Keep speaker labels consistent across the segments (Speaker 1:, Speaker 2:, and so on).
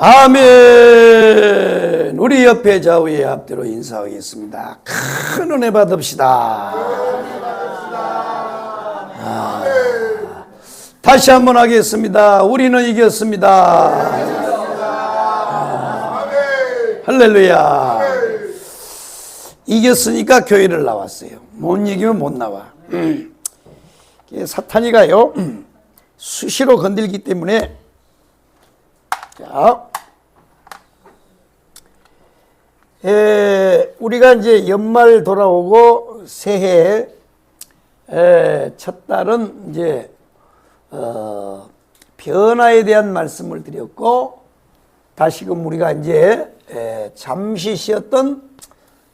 Speaker 1: 아멘. 우리 옆에 좌우의 앞뒤로 인사하겠습니다. 큰 은혜 받읍시다. 다시 한번 하겠습니다. 우리는 이겼습니다. 할렐루야. 이겼으니까 교회를 나왔어요. 못 이기면 못 나와. 사탄이가요 수시로 건들기 때문에, 자, 우리가 이제 연말 돌아오고 새해 첫 달은 이제 변화에 대한 말씀을 드렸고, 다시금 우리가 이제 잠시 쉬었던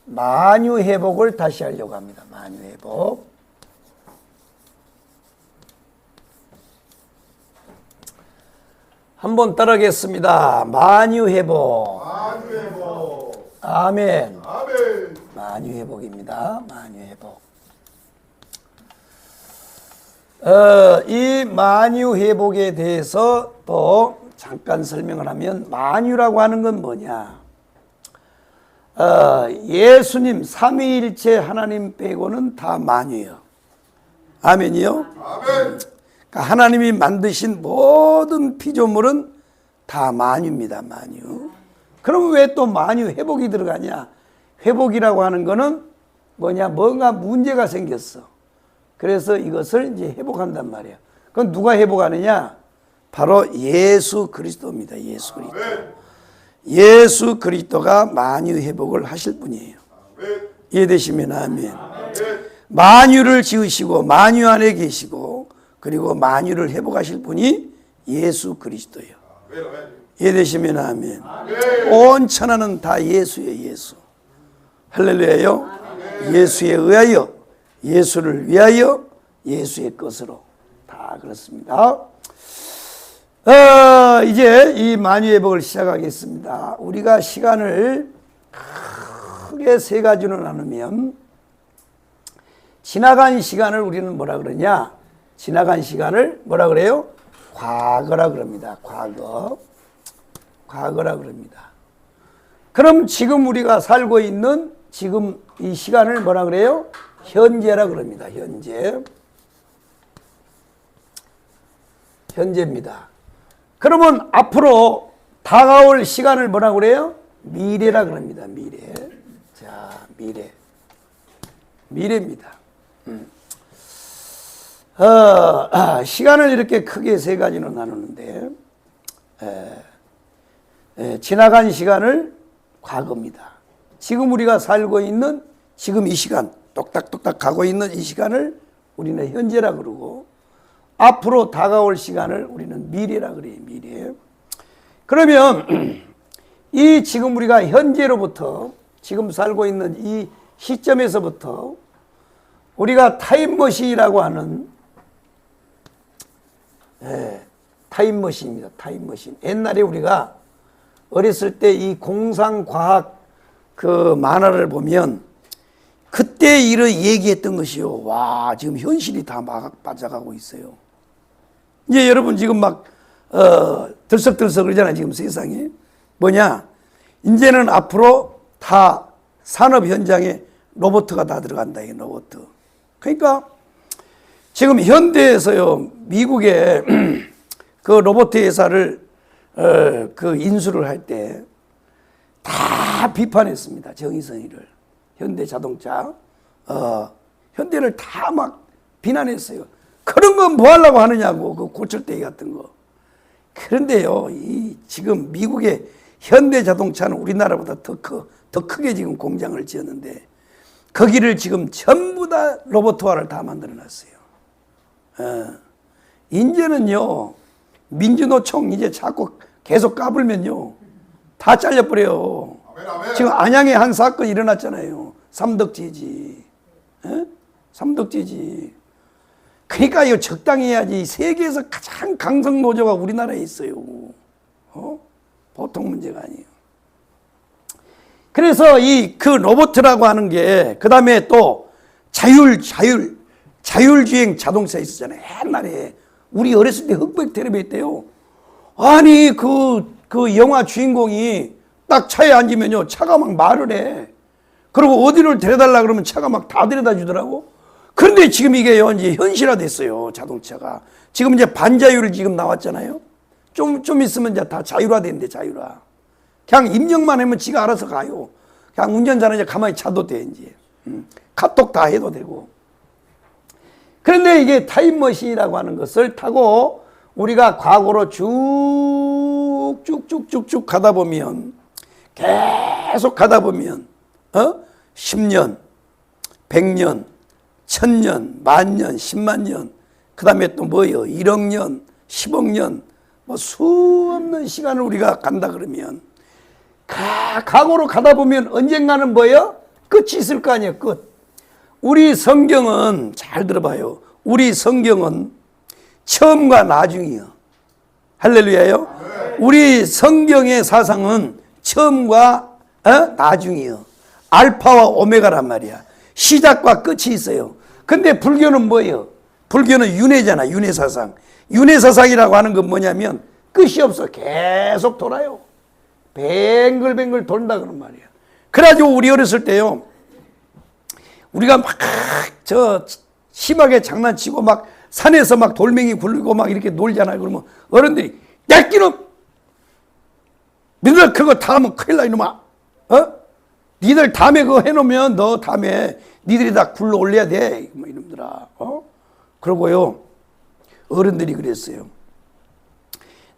Speaker 1: 만유 회복을 다시 하려고 합니다. 만유 회복. 한번 따라하겠습니다. 만유 회복.
Speaker 2: 만유 회복.
Speaker 1: 아멘.
Speaker 2: 아멘.
Speaker 1: 만유 회복입니다. 만유 회복. 이 만유 회복에 대해서 또 잠깐 설명을 하면, 만유라고 하는 건 뭐냐? 예수님 삼위일체 하나님 빼고는 다 만유예요. 아멘이요?
Speaker 2: 아멘.
Speaker 1: 그러니까 하나님이 만드신 모든 피조물은 다 만유입니다. 만유. 그럼 왜 또 만유 회복이 들어가냐? 회복이라고 하는 거는 뭐냐? 뭔가 문제가 생겼어. 그래서 이것을 이제 회복한단 말이야. 그건 누가 회복하느냐? 바로 예수 그리스도입니다. 예수 그리스도. 예수 그리스도가 만유 회복을 하실 분이에요. 이해되시면 아멘. 만유를 지으시고 만유 안에 계시고 그리고 만유를 회복하실 분이 예수 그리스도예요. 이해되시면 아멘. 온 천하는 다 예수예요. 예수. 할렐루야요. 예수에 의하여, 예수를 위하여, 예수의 것으로 다 그렇습니다. 이제 이 만유 회복을 시작하겠습니다. 우리가 시간을 크게 세 가지로 나누면, 지나간 시간을 우리는 뭐라 그러냐? 지나간 시간을 뭐라 그래요? 과거라 그럽니다. 과거. 과거라 그럽니다. 그럼 지금 우리가 살고 있는 지금 이 시간을 뭐라 그래요? 현재라 그럽니다. 현재. 현재입니다. 그러면 앞으로 다가올 시간을 뭐라 그래요? 미래라 그럽니다. 미래. 자, 미래. 미래입니다. 시간을 이렇게 크게 세 가지로 나누는데, 지나간 시간을 과거입니다. 지금 우리가 살고 있는 지금 이 시간, 똑딱똑딱 가고 있는 이 시간을 우리는 현재라 그러고, 앞으로 다가올 시간을 우리는 미래라 그래요. 미래. 그러면 이 지금 우리가 현재로부터, 지금 살고 있는 이 시점에서부터 우리가 타임머신이라고 하는, 타임머신입니다. 타임머신. 옛날에 우리가 어렸을 때 이 공상과학 그 만화를 보면 그때 일을 얘기했던 것이요. 와, 지금 현실이 다 막 빠져가고 있어요. 이제 여러분 지금 막 들썩들썩 그러잖아요. 지금 세상에. 뭐냐? 이제는 앞으로 다 산업 현장에 로봇가 다 들어간다. 이 로봇. 그러니까 지금 현대에서요, 미국의 그 로봇 회사를 그 인수를 할 때 다 비판했습니다. 정의선이를. 현대 자동차, 현대를 다 막 비난했어요. 그런 건 뭐 하려고 하느냐고, 그 고철대기 같은 거. 그런데요, 이 지금 미국의 현대 자동차는 우리나라보다 더 크게 지금 공장을 지었는데, 거기를 지금 전부 다 로봇화를 다 만들어 놨어요. 이제는요, 민주노총 이제 자꾸 계속 까불면요, 다 잘려버려요. 지금 안양에 한 사건 일어났잖아요. 삼덕재지. 삼덕재지. 그러니까 이거 적당히 해야지. 세계에서 가장 강성 노조가 우리나라에 있어요. 보통 문제가 아니에요. 그래서 이 그 로봇이라고 하는 게, 그 다음에 또 자율주행 자동차 있었잖아요. 옛날에 우리 어렸을 때 흑백 텔레비 했대요. 아니 그 그 영화 주인공이 딱 차에 앉으면요, 차가 막 말을 해. 그리고 어디를 데려달라 그러면 차가 막 다 데려다 주더라고. 그런데 지금 이게요, 이제 현실화 됐어요, 자동차가. 지금 이제 반자율 지금 나왔잖아요. 좀 있으면 이제 다 자율화 된대, 자율화. 그냥 입력만 하면 지가 알아서 가요. 그냥 운전자는 이제 가만히 자도 돼, 이제. 카톡 다 해도 되고. 그런데 이게 타임머신이라고 하는 것을 타고 우리가 과거로 쭉쭉쭉쭉 가다 보면, 계속 가다 보면, 10년, 100년, 1000년, 만년, 10만 년, 그 다음에 또 뭐예요? 1억 년, 10억 년, 뭐 수없는 시간을 우리가 간다 그러면, 과거로 가다 보면 언젠가는 뭐예요? 끝이 있을 거 아니에요, 끝. 우리 성경은, 잘 들어봐요. 우리 성경은 처음과 나중이요. 할렐루야요. 우리 성경의 사상은 처음과 나중이요. 알파와 오메가란 말이야. 시작과 끝이 있어요. 근데 불교는 뭐예요? 불교는 윤회잖아, 윤회 사상. 윤회 사상이라고 하는 건 뭐냐면 끝이 없어. 계속 돌아요. 뱅글뱅글 돈다 그런 말이야. 그래가지고 우리 어렸을 때요, 우리가 막 심하게 장난치고 막 산에서 막 돌멩이 굴리고 막 이렇게 놀잖아요. 그러면 어른들이, 야 끼놈, 니들 그거 다 하면 큰일 나 이놈아. 니들 다음에 그거 해놓으면 너 다음에 니들이 다 굴러 올려야 돼, 뭐 이놈들아. 그러고요, 어른들이 그랬어요.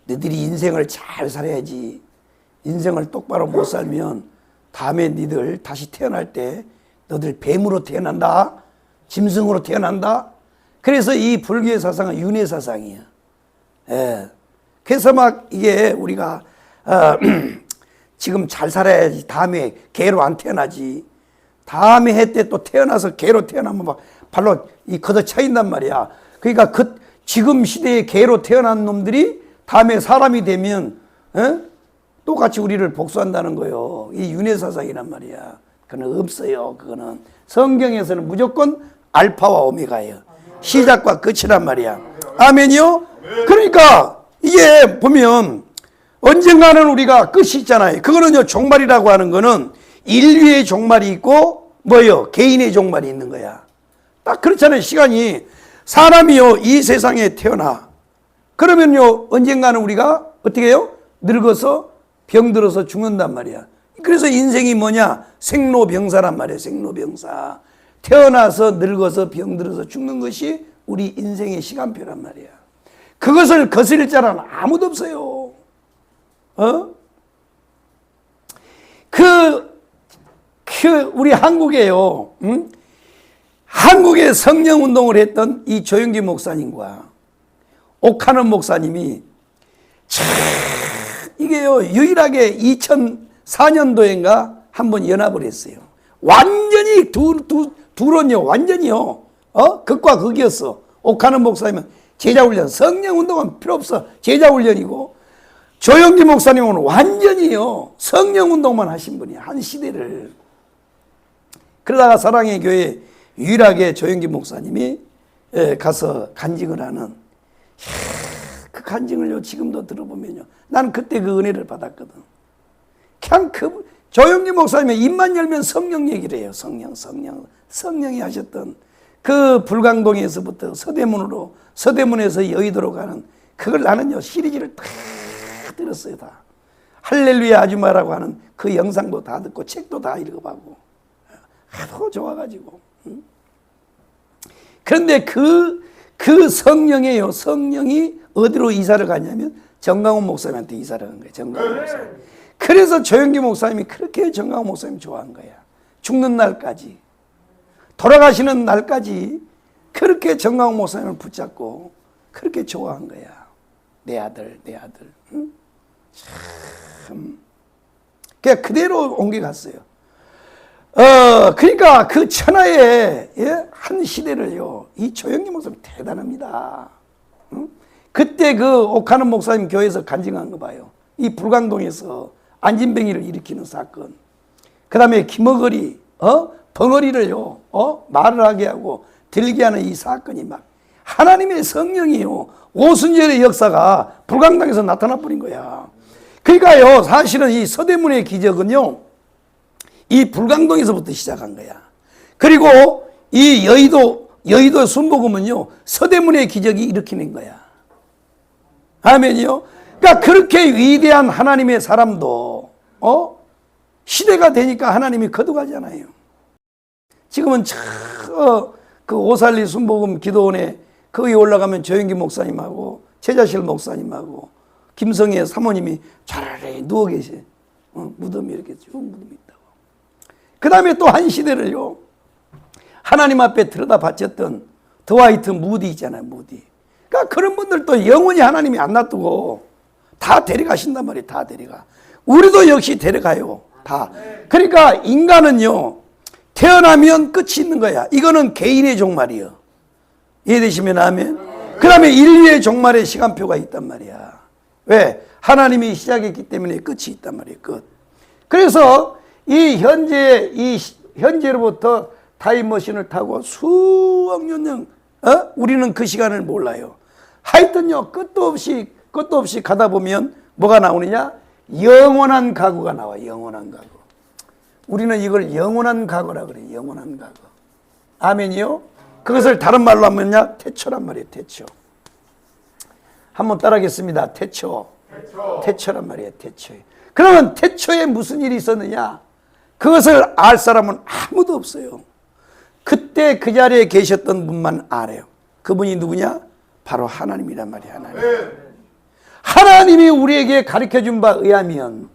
Speaker 1: 너희들이 인생을 잘 살아야지. 인생을 똑바로 못 살면 다음에 니들 다시 태어날 때 너희들 뱀으로 태어난다, 짐승으로 태어난다. 그래서 이 불교의 사상은 윤회 사상이야. 예. 그래서 막 이게 우리가 지금 잘 살아야지 다음에 개로 안 태어나지. 다음에 해 때 또 태어나서 개로 태어나면 막 발로 이 걷어 차인단 말이야. 그러니까 지금 시대에 개로 태어난 놈들이 다음에 사람이 되면 똑같이 우리를 복수한다는 거예요. 이 윤회 사상이란 말이야. 그건 없어요. 그거는 성경에서는 무조건 알파와 오메가예요. 시작과 끝이란 말이야. 아멘이요? 그러니까 이게 보면 언젠가는 우리가 끝이 있잖아요. 그거는요, 종말이라고 하는 거는 인류의 종말이 있고 뭐예요? 개인의 종말이 있는 거야. 딱 그렇잖아요. 시간이. 사람이요, 이 세상에 태어나. 그러면요, 언젠가는 우리가 어떻게 해요? 늙어서 병들어서 죽는단 말이야. 그래서 인생이 뭐냐? 생로병사란 말이에요. 생로병사. 태어나서 늙어서 병들어서 죽는 것이 우리 인생의 시간표란 말이야. 그것을 거스릴 자는 아무도 없어요. 우리 한국에요, 한국에 성령운동을 했던 이 조영기 목사님과 옥하는 목사님이 이게요, 유일하게 2004년도인가 한번 연합을 했어요. 완전히 둘은요, 완전히요, 극과 극이었어. 옥하는 목사님은 제자훈련, 성령운동은 필요 없어. 제자훈련이고, 조영기 목사님은 완전히요, 성령운동만 하신 분이야. 한 시대를. 그러다가 사랑의 교회 유일하게 조영기 목사님이 가서 간증을 하는, 그 간증을요, 지금도 들어보면요, 나는 그때 그 은혜를 받았거든. 그냥 조영기 목사님의 입만 열면 성령 얘기를 해요. 성령이 하셨던 그 불광동에서부터 서대문에서 여의도로 가는, 그걸 나는요, 시리즈를 다 들었어요. 다. 할렐루야 아줌마라고 하는 그 영상도 다 듣고 책도 다 읽어보고 하도 좋아가지고. 그런데 그 성령이에요. 성령이 어디로 이사를 가냐면 정강훈 목사님한테 이사를 간 거예요. 정강훈 목사님. 그래서 조영기 목사님이 그렇게 정강훈 목사님 좋아한 거야. 죽는 날까지, 돌아가시는 날까지 그렇게 정강훈 목사님을 붙잡고 그렇게 좋아한 거야. 내 아들. 응? 참. 그냥 그대로 옮겨갔어요. 그러니까 그 천하의 한 시대를요, 이 조영기 목사님 대단합니다. 응? 그때 그 옥하는 목사님 교회에서 간증한 거 봐요. 이 불광동에서 안진뱅이를 일으키는 사건. 그 다음에 김어거리, 벙어리를요, 말을 하게 하고 들게 하는 이 사건이 막 하나님의 성령이요, 오순절의 역사가 불광동에서 나타나 버린 거야. 그러니까요, 사실은 이 서대문의 기적은요, 이 불광동에서부터 시작한 거야. 그리고 이 여의도 순복음은요, 서대문의 기적이 일으키는 거야. 아멘이요. 그러니까 그렇게 위대한 하나님의 사람도 시대가 되니까 하나님이 거듭하잖아요. 지금은 그 오살리 순복음 기도원에 거기 올라가면 조영기 목사님하고 최자실 목사님하고 김성애 사모님이 차라리 누워 계셔. 무덤이 이렇게 쭉 무덤이 있다고. 그 다음에 또 한 시대를요, 하나님 앞에 들여다 바쳤던 드와이트 무디 있잖아요, 무디. 그러니까 그런 분들도 영원히 하나님이 안 놔두고 다 데려가신단 말이에요, 다 데려가. 우리도 역시 데려가요, 다. 그러니까 인간은요, 태어나면 끝이 있는 거야. 이거는 개인의 종말이요. 이해되시면 아멘. 그 다음에 인류의 종말의 시간표가 있단 말이야. 왜? 하나님이 시작했기 때문에 끝이 있단 말이에요, 끝. 그래서 이 현재로부터 타임머신을 타고 수억 년, 우리는 그 시간을 몰라요. 하여튼요, 끝도 없이 가다 보면 뭐가 나오느냐? 영원한 과거가 나와, 영원한 과거. 우리는 이걸 영원한 과거라 그래요, 영원한 과거. 아멘이요? 그것을 다른 말로 하면요, 태초란 말이에요, 태초. 한번 따라하겠습니다. 태초. 태초란 말이에요, 태초. 그러면 태초에 무슨 일이 있었느냐? 그것을 알 사람은 아무도 없어요. 그때 그 자리에 계셨던 분만 알아요. 그분이 누구냐? 바로 하나님이란 말이에요, 하나님. 하나님이 우리에게 가르쳐준 바에 의하면,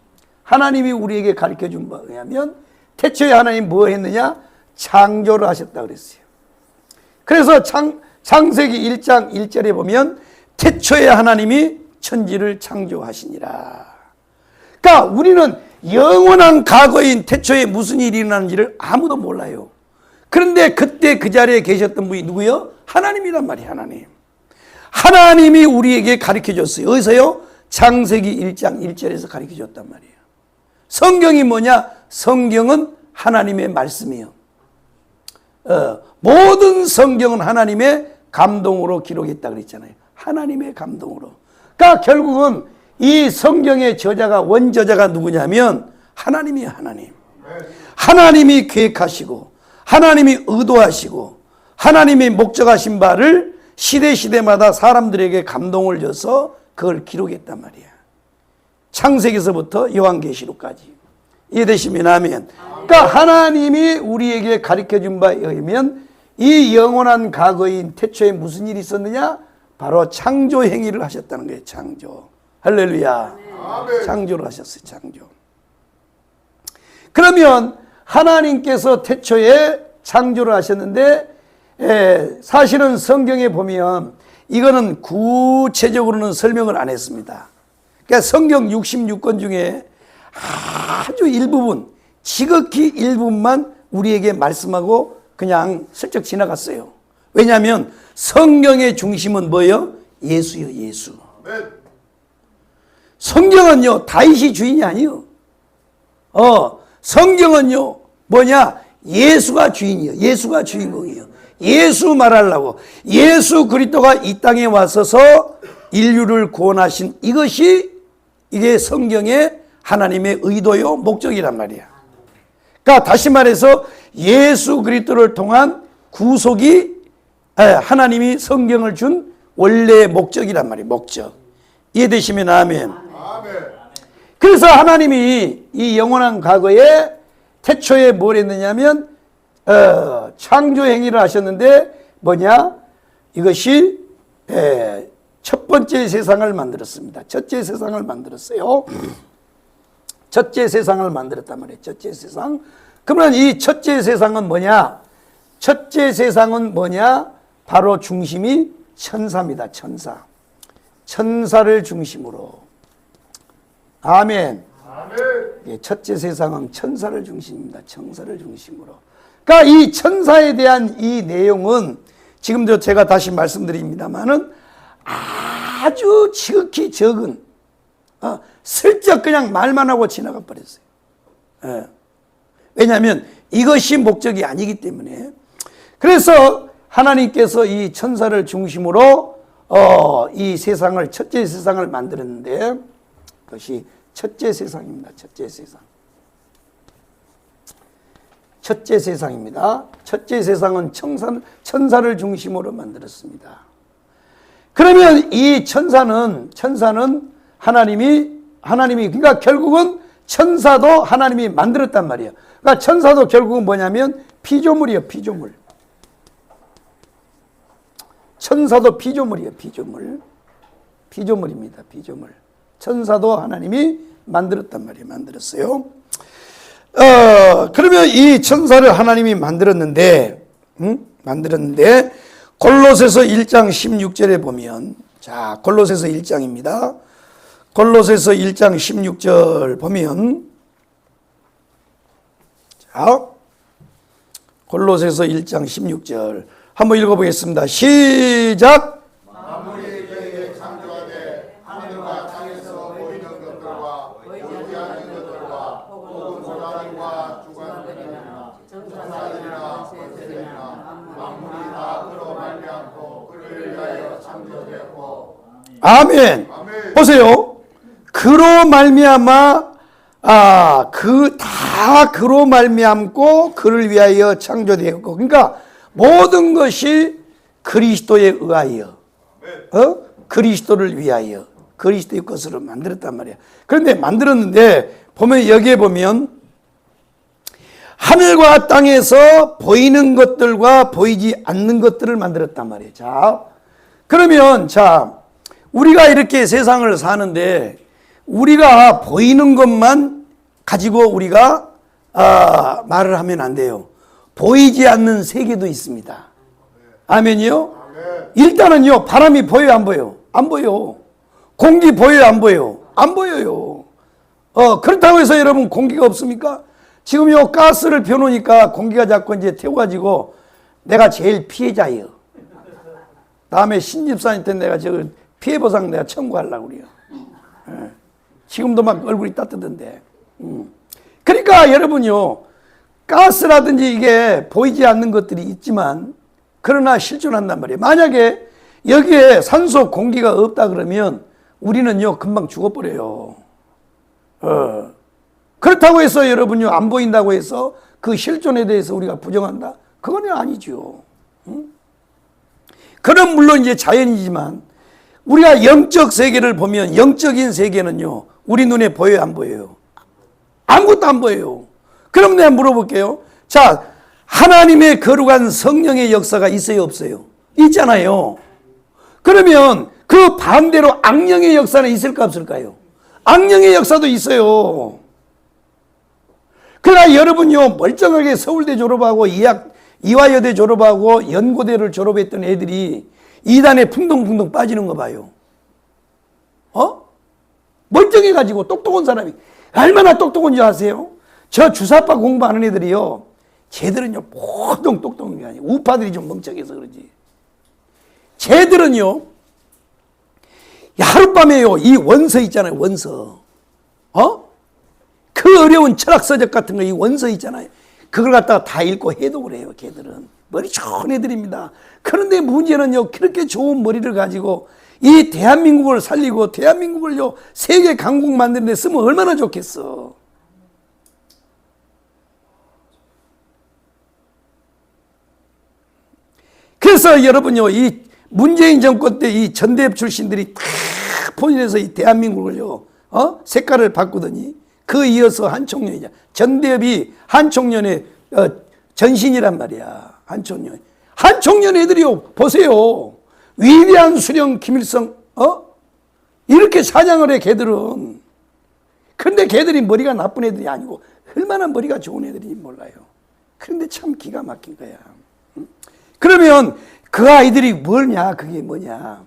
Speaker 1: 태초에 하나님 뭐 했느냐? 창조를 하셨다 그랬어요. 그래서 창세기 1장 1절에 보면 태초에 하나님이 천지를 창조하시니라. 그러니까 우리는 영원한 과거인 태초에 무슨 일이 일어나는지를 아무도 몰라요. 그런데 그때 그 자리에 계셨던 분이 누구요? 하나님이란 말이에요, 하나님. 하나님이 우리에게 가르쳐줬어요. 어디서요? 창세기 1장 1절에서 가르쳐줬단 말이에요. 성경이 뭐냐? 성경은 하나님의 말씀이에요. 모든 성경은 하나님의 감동으로 기록했다 그랬잖아요. 하나님의 감동으로. 그러니까 결국은 이 성경의 저자가, 원저자가 누구냐면 하나님이에요, 하나님. 하나님이 계획하시고 하나님이 의도하시고 하나님이 목적하신 바를 시대마다 사람들에게 감동을 줘서 그걸 기록했단 말이야. 창세기서부터 요한계시록까지. 이해되시면 아멘. 그러니까 하나님이 우리에게 가르쳐준 바에 의하면 이 영원한 과거인 태초에 무슨 일이 있었느냐? 바로 창조 행위를 하셨다는 거예요, 창조. 할렐루야. 아멘. 창조를 하셨어요, 창조. 그러면 하나님께서 태초에 창조를 하셨는데, 사실은 성경에 보면 이거는 구체적으로는 설명을 안 했습니다. 그러니까 성경 66권 중에 아주 일부분, 지극히 일부분만 우리에게 말씀하고 그냥 슬쩍 지나갔어요. 왜냐하면 성경의 중심은 뭐예요? 예수요, 예수. 성경은요, 다윗이 주인이 아니에요. 성경은요, 뭐냐? 예수가 주인이에요. 예수가 주인공이에요. 예수 말하려고. 예수 그리스도가 이 땅에 와서서 인류를 구원하신 이게 성경의 하나님의 의도요, 목적이란 말이야. 그러니까 다시 말해서 예수 그리스도를 통한 구속이 하나님이 성경을 준 원래의 목적이란 말이에요, 목적. 이해되시면 아멘. 그래서 하나님이 이 영원한 과거에 태초에 뭘 했느냐면 창조 행위를 하셨는데 뭐냐? 이것이 첫 번째 세상을 만들었습니다. 첫째 세상을 만들었어요. 첫째 세상을 만들었단 말이에요. 첫째 세상. 그러면 이 첫째 세상은 뭐냐? 첫째 세상은 뭐냐? 바로 중심이 천사입니다. 천사. 천사를 중심으로. 아멘. 첫째 세상은 천사를 중심입니다. 천사를 중심으로. 그러니까 이 천사에 대한 이 내용은 지금도 제가 다시 말씀드립니다만은 아주 지극히 적은, 슬쩍 그냥 말만 하고 지나가 버렸어요. 왜냐하면 이것이 목적이 아니기 때문에. 그래서 하나님께서 이 천사를 중심으로 이 세상을, 첫째 세상을 만들었는데 그것이 첫째 세상입니다. 첫째 세상. 첫째 세상입니다. 첫째 세상은 천사를 중심으로 만들었습니다. 그러면 이 천사는 하나님이 그러니까 결국은 천사도 하나님이 만들었단 말이에요. 그러니까 천사도 결국은 뭐냐면 피조물이에요. 피조물. 천사도 피조물이에요. 피조물입니다. 피조물. 천사도 하나님이 만들었단 말이에요. 만들었어요. 그러면 이 천사를 하나님이 만들었는데 골로새서 1장 16절에 보면, 자, 골로새서 1장입니다. 골로새서 1장 16절 보면, 자, 골로새서 1장 16절 한번 읽어보겠습니다. 시작.
Speaker 2: 만물이 그에게 창조하되 하늘과 땅에서 보이는 것들과 보이지 않는 것들과 혹은 고난과 주관들이나 천사들이나 권세들이나 만물이 다 그로 말미암고 그를 위하여 창조되었고.
Speaker 1: 아멘.
Speaker 2: 아멘.
Speaker 1: 보세요. 그로 말미암아 그로 말미암고 그를 위하여 창조되었고, 그러니까 모든 것이 그리스도에 의하여, 그리스도를 위하여, 그리스도의 것으로 만들었단 말이야. 그런데 만들었는데 보면 여기에 보면 하늘과 땅에서 보이는 것들과 보이지 않는 것들을 만들었단 말이에요. 자, 그러면 우리가 이렇게 세상을 사는데 우리가 보이는 것만 가지고 우리가 말을 하면 안 돼요. 보이지 않는 세계도 있습니다. 아멘이요? 일단은요, 바람이 보여요, 안 보여요? 안 보여. 공기 보여요, 안 보여요? 안 보여요. 그렇다고 해서 여러분 공기가 없습니까? 지금요, 가스를 펴놓으니까 공기가 자꾸 이제 태워가지고 내가 제일 피해자예요. 다음에 신집사한테 내가 피해보상 내가 청구하려고 그래요. 지금도 막 얼굴이 따뜻한데. 그러니까 여러분요, 가스라든지 이게 보이지 않는 것들이 있지만 그러나 실존한단 말이에요. 만약에 여기에 산소 공기가 없다 그러면 우리는요 금방 죽어버려요. 그렇다고 해서 여러분요 안 보인다고 해서 그 실존에 대해서 우리가 부정한다? 그건 아니죠. 그럼 물론 이제 자연이지만 우리가 영적 세계를 보면 영적인 세계는요 우리 눈에 보여요, 안 보여요? 아무것도 안 보여요. 그럼 내가 물어볼게요. 자, 하나님의 거룩한 성령의 역사가 있어요, 없어요? 있잖아요. 그러면 그 반대로 악령의 역사는 있을까, 없을까요? 악령의 역사도 있어요. 그러나 여러분요, 멀쩡하게 서울대 졸업하고 이화여대 졸업하고 연고대를 졸업했던 애들이 이단에 풍덩풍덩 빠지는 거 봐요. 멀쩡해가지고 똑똑한 사람이 얼마나 똑똑한지 아세요? 저 주사파 공부하는 애들이요, 쟤들은요 보통 똑똑한 게 아니에요. 우파들이 좀 멍청해서 그러지. 쟤들은요 하룻밤에요 이 원서 있잖아요, 원서. 그 어려운 철학 서적 같은 거, 이 원서 있잖아요, 그걸 갖다가 다 읽고 해독을 해요. 걔들은 머리 좋은 애들입니다. 그런데 문제는요, 그렇게 좋은 머리를 가지고 이 대한민국을 살리고 대한민국을요 세계 강국 만드는 데 쓰면 얼마나 좋겠어. 그래서 여러분요, 이 문재인 정권 때 이 전대협 출신들이 다 포진해서 이 대한민국을요 색깔을 바꾸더니 그 이어서 한총련이냐. 전대협이 한총련의 전신이란 말이야. 한총련 애들이요, 보세요. 위대한 수령 김일성 이렇게 찬양을 해, 걔들은. 그런데 걔들이 머리가 나쁜 애들이 아니고 얼마나 머리가 좋은 애들인지 몰라요. 그런데 참 기가 막힌 거야. 그러면 그 아이들이 뭐냐, 그게 뭐냐.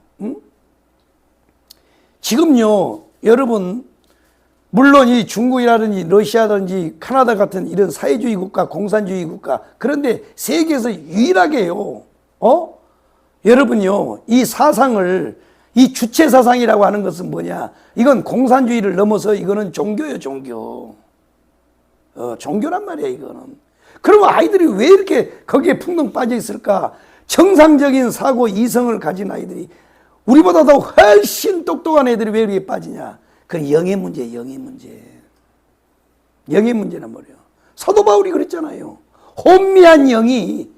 Speaker 1: 지금요 여러분, 물론 이 중국이라든지 러시아든지 카나다 같은 이런 사회주의 국가, 공산주의 국가, 그런데 세계에서 유일하게요 여러분요 이 사상을, 이 주체 사상이라고 하는 것은 뭐냐, 이건 공산주의를 넘어서 이거는 종교예요, 종교. 종교란 말이야, 이거는. 그러면 아이들이 왜 이렇게 거기에 풍덩 빠져 있을까? 정상적인 사고 이성을 가진 아이들이, 우리보다 더 훨씬 똑똑한 애들이 왜 이렇게 빠지냐? 그건 영의 문제, 영의 문제. 영의 문제란 말이에요. 사도 바울이 그랬잖아요. 혼미한 영이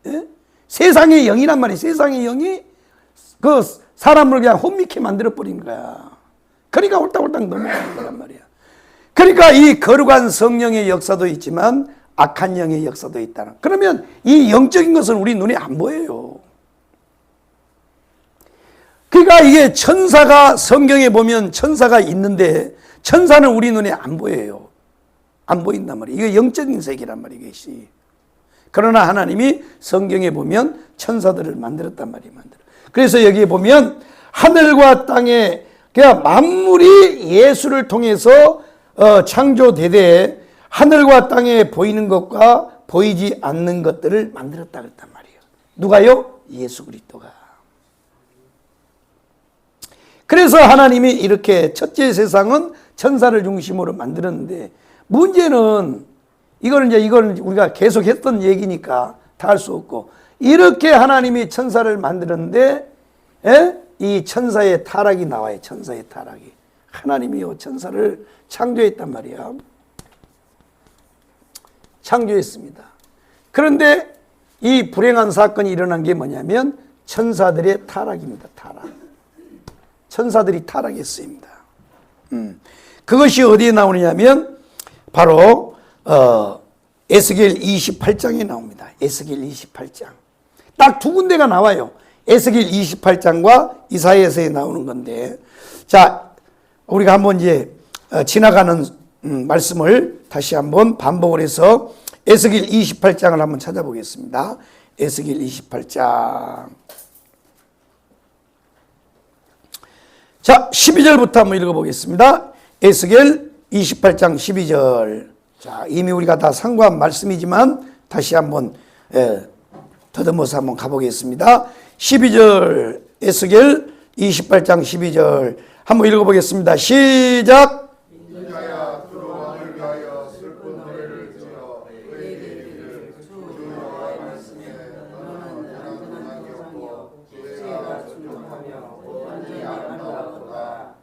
Speaker 1: 예? 세상의 영이란 말이에요. 세상의 영이 그 사람을 그냥 혼미케 만들어버린 거야. 그러니까 홀딱홀딱 넘어가는 거란 말이야. 그러니까 이 거룩한 성령의 역사도 있지만 악한 영의 역사도 있다. 그러면 이 영적인 것은 우리 눈에 안 보여요. 그러니까 이게 천사가 성경에 보면 천사가 있는데 천사는 우리 눈에 안 보여요. 안 보인단 말이에요. 이게 영적인 세계란 말이에요. 이것이. 그러나 하나님이 성경에 보면 천사들을 만들었단 말이에요. 그래서 여기에 보면 하늘과 땅에 그냥 만물이 예수를 통해서 창조되되 하늘과 땅에 보이는 것과 보이지 않는 것들을 만들었다 그랬단 말이에요. 누가요? 예수 그리스도가. 그래서 하나님이 이렇게 첫째 세상은 천사를 중심으로 만들었는데 문제는 이거는 우리가 계속 했던 얘기니까 다 할 수 없고 이렇게 하나님이 천사를 만들었는데 이 천사의 타락이 나와요. 천사의 타락이. 하나님이요 천사를 창조했단 말이야. 창조했습니다. 그런데 이 불행한 사건이 일어난 게 뭐냐면 천사들의 타락입니다. 타락. 천사들이 타락했습니다. 그것이 어디에 나오느냐면 바로 에스겔 28장에 나옵니다. 에스겔 28장. 딱 두 군데가 나와요. 에스겔 28장과 이사야서에 나오는 건데, 자, 우리가 한번 이제 지나가는 말씀을 다시 한번 반복을 해서 에스겔 28장을 한번 찾아보겠습니다. 에스겔 28장. 자, 12절부터 한번 읽어보겠습니다. 에스겔 28장 12절. 자, 이미 우리가 다 상고한 말씀이지만 다시 한번 더듬어서 한번 가보겠습니다. 12절 에스겔 28장 12절 한번 읽어보겠습니다. 시작.
Speaker 2: 인자야 주 왕을 위하여 슬픈 노래를 지어 그에게 이르기를 주 여호와의 말씀에 너는 든든하게 없고 죄가 충족하며 온전히 아름다웠도다.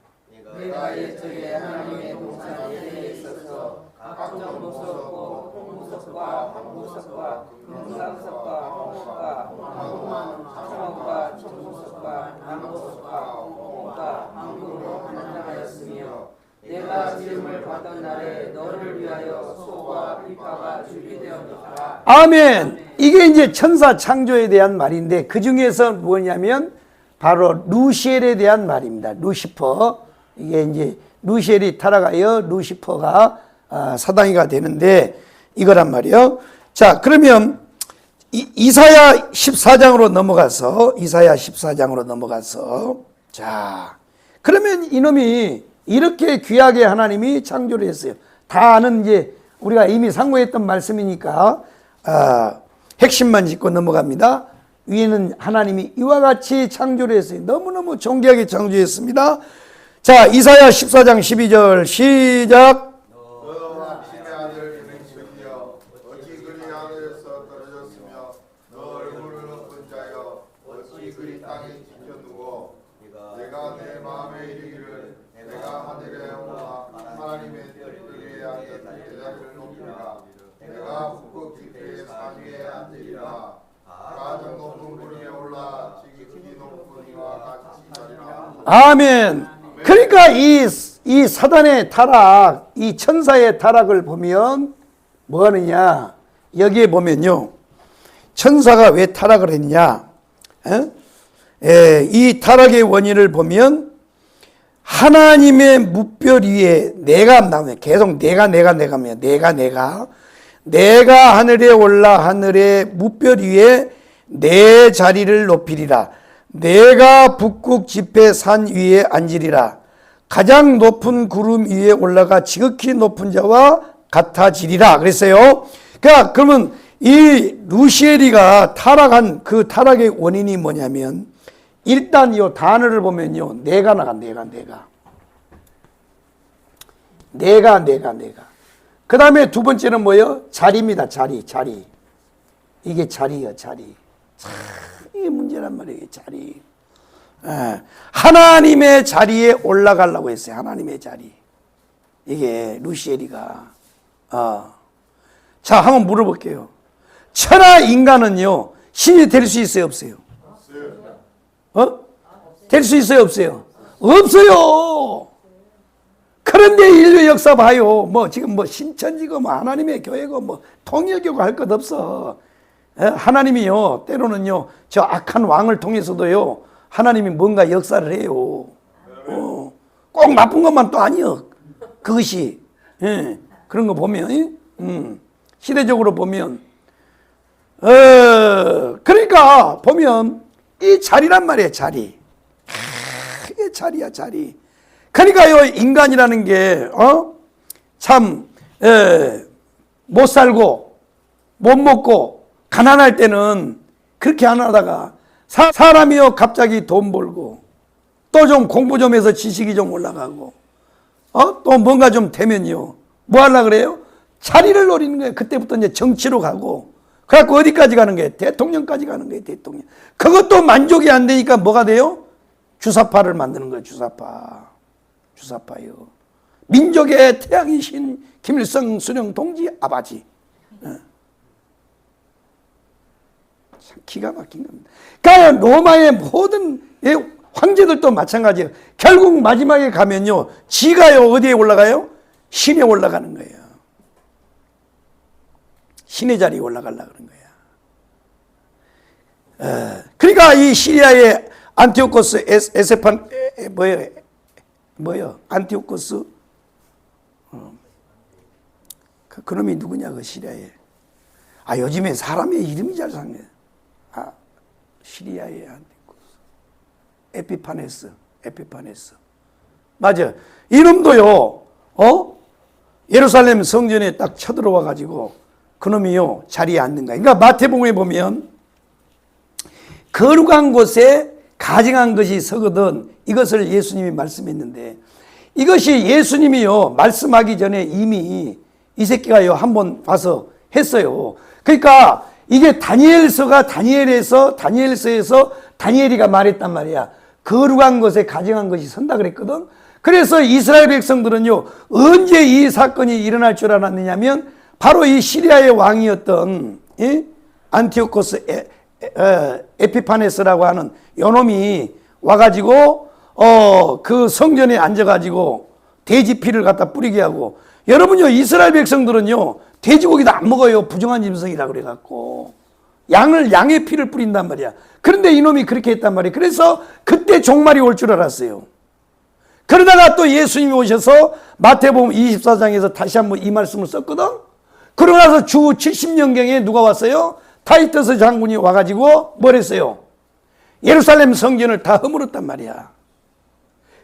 Speaker 2: 내가 옛적에 하나님의 동산에 있어서 각종 목석과 홍목석과 황목석과 금상석과 홍목과 황금만 청옥과 청목석과 남목석과 홍목과 황금으로 한장하였으며 내가 지음을 받던 날에 너를 위하여 소와 비파가 준비되었노라.
Speaker 1: 아멘. 이게 이제 천사 창조에 대한 말인데 그 중에서 뭐냐면 바로 루시엘에 대한 말입니다. 루시퍼. 이게 이제 루시엘이 타락하여 루시퍼가 사단이가 되는데 이거란 말이에요. 자, 그러면 이사야 14장으로 넘어가서 자, 그러면 이놈이 이렇게 귀하게 하나님이 창조를 했어요. 다 아는 이제 우리가 이미 상고했던 말씀이니까 핵심만 짚고 넘어갑니다. 위에는 하나님이 이와 같이 창조를 했어요. 너무너무 존귀하게 창조했습니다. 자, 이사야 14장 12절 시작.
Speaker 2: 너 당신의 아들 이름이여 어찌 그리 하늘에서 떨어졌으며 너 얼굴을 엎은 자여 어찌 그리 땅에 지켜두고 내가 내 마음에 이르기를 내가 하늘에 올라 하나님의 뜰 위에 앉은 제자를 높이라. 내가 북극 깊이의 산 위에 앉으리라. 가장 높은 분 위에 올라 지극히 높은 이와 같이 자리라.
Speaker 1: 아멘. 그러니까 이 사단의 타락, 이 천사의 타락을 보면 뭐 하느냐? 여기에 보면요. 천사가 왜 타락을 했냐? 이 타락의 원인을 보면 하나님의 뭇별 위에 내가 나오네. 계속 내가 하늘에 올라 하늘의 뭇별 위에 내 자리를 높이리라. 내가 북극 지폐 산 위에 앉으리라. 가장 높은 구름 위에 올라가 지극히 높은 자와 같아지리라. 그랬어요. 그러니까 그러면 이 루시엘이가 타락한 그 타락의 원인이 뭐냐면 일단 이 단어를 보면요. 내가 나가. 그 다음에 두 번째는 뭐예요? 자리입니다. 자리. 이게 자리예요. 자리. 참 이게 문제란 말이에요. 자리. 하나님의 자리에 올라가려고 했어요. 하나님의 자리. 이게 루시엘이가. 자, 한번 물어볼게요. 천하 인간은요, 신이 될 수 있어요, 없어요? 될 수 있어요, 없어요? 없어요. 그런데 인류 역사 봐요. 지금 신천지고 하나님의 교회고 통일교고 할 것 없어. 하나님이요, 때로는요, 저 악한 왕을 통해서도요, 하나님이 뭔가 역사를 해요. 꼭 나쁜 것만 또 아니요. 그것이. 그런 거 보면, 시대적으로 보면, 그러니까 보면, 이 자리란 말이에요, 자리. 이게 자리야, 자리. 그러니까요, 인간이라는 게, 참, 못 살고, 못 먹고, 가난할 때는 그렇게 안 하다가, 사람이요, 갑자기 돈 벌고, 또 좀 공부 좀 해서 지식이 좀 올라가고, 또 뭔가 좀 되면요, 뭐 하려고 그래요? 자리를 노리는 거예요. 그때부터 이제 정치로 가고, 그래갖고 어디까지 가는 거예요? 대통령까지 가는 거예요, 대통령. 그것도 만족이 안 되니까 뭐가 돼요? 주사파를 만드는 거예요, 주사파. 주사파요. 민족의 태양이신 김일성 수령 동지 아버지. 참 기가 막힌 겁니다. 그러니까 로마의 모든 황제들도 마찬가지예요. 결국 마지막에 가면요, 지가요, 어디에 올라가요? 신에 올라가는 거예요. 신의 자리에 올라가려고 그런 거야. 그러니까 이 시리아의 안티오코스 안티오코스 그놈이 누구냐, 그 시리아에. 요즘에 사람의 이름이 잘 상해. 시리아의 안티오코스 에피파네스 맞아. 이놈도요, 예루살렘 성전에 딱 쳐들어와 가지고 그놈이요, 자리에 앉는 거야. 그러니까 마태복음에 보면 거룩한 곳에 가증한 것이 서거든, 이것을 예수님이 말씀했는데, 이것이 예수님이요, 말씀하기 전에 이미 이 새끼가요, 한번 와서 했어요. 그러니까 이게 다니엘서에서 다니엘이가 말했단 말이야. 거룩한 것에 가증한 것이 선다 그랬거든. 그래서 이스라엘 백성들은요, 언제 이 사건이 일어날 줄 알았느냐면, 바로 이 시리아의 왕이었던 안티오코스 에피파네스라고 하는 요놈이 와가지고 그 성전에 앉아가지고 돼지 피를 갖다 뿌리게 하고, 여러분요, 이스라엘 백성들은요, 돼지고기도 안 먹어요. 부정한 짐승이라 그래갖고 양의 피를 뿌린단 말이야. 그런데 이놈이 그렇게 했단 말이야. 그래서 그때 종말이 올 줄 알았어요. 그러다가 또 예수님이 오셔서 마태복음 24장에서 다시 한번 이 말씀을 썼거든. 그러고 나서 주 70년경에 누가 왔어요? 타이터스 장군이 와가지고 뭘 했어요? 예루살렘 성전을 다 허물었단 말이야.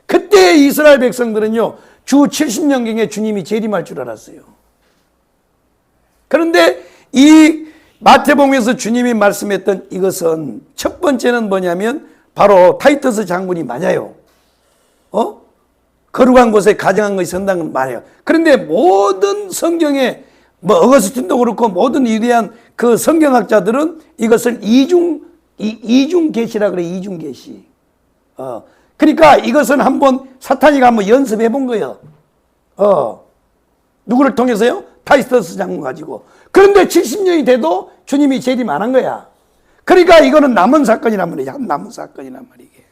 Speaker 1: 그때 이스라엘 백성들은요, 주 70년경에 주님이 재림할 줄 알았어요. 그런데 이 마태복음에서 주님이 말씀했던 이것은 첫 번째는 뭐냐면 바로 타이터스 장군이 맞아요. 거룩한 곳에 가증한 것이 선다는 건 맞아요. 그런데 모든 성경에 어거스틴도 그렇고 모든 위대한 그 성경학자들은 이것을 이중 계시라 그래. 이중 계시. 그러니까 이것은 사탄이가 한번 연습해 본 거예요. 누구를 통해서요? 타이터스 장군 가지고. 그런데 70년이 돼도 주님이 재림 안 한 거야. 그러니까 이거는 남은 사건이란 말이야. 남은 사건이란 말이게.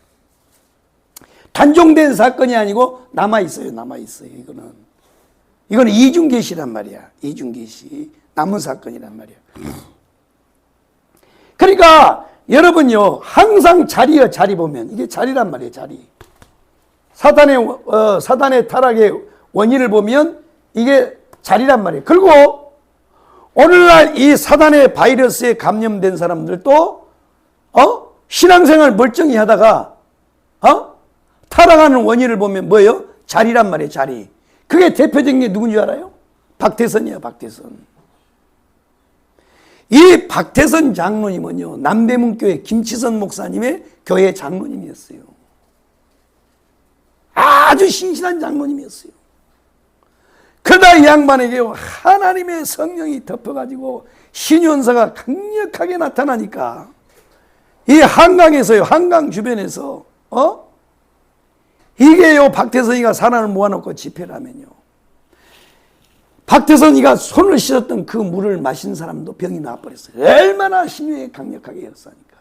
Speaker 1: 단종된 사건이 아니고 남아있어요. 남아있어요. 이거는 이중계시란 말이야. 이중계시. 남은 사건이란 말이야. 그러니까 여러분요, 항상 자리요, 자리 보면 이게 자리란 말이에요. 자리. 사단의 타락의 원인을 보면 이게 자리란 말이에요. 그리고 오늘날 이 사단의 바이러스에 감염된 사람들도 신앙생활 멀쩡히 하다가 타락하는 원인을 보면 뭐예요? 자리란 말이에요. 자리. 그게 대표적인 게 누군지 알아요? 박태선이야. 박태선. 이 박태선 장로님은요, 남대문교회 김치선 목사님의 교회 장로님이었어요. 아주 신실한 장로님이었어요. 그러다 이 양반에게 하나님의 성령이 덮어가지고 신윤사가 강력하게 나타나니까 이 한강에서요, 한강 주변에서 이게요, 박태선이가 사람을 모아놓고 집회를 하면요, 박태선이가 손을 씻었던 그 물을 마신 사람도 병이 나와버렸어요. 얼마나 신유에 강력하게 역사하니까.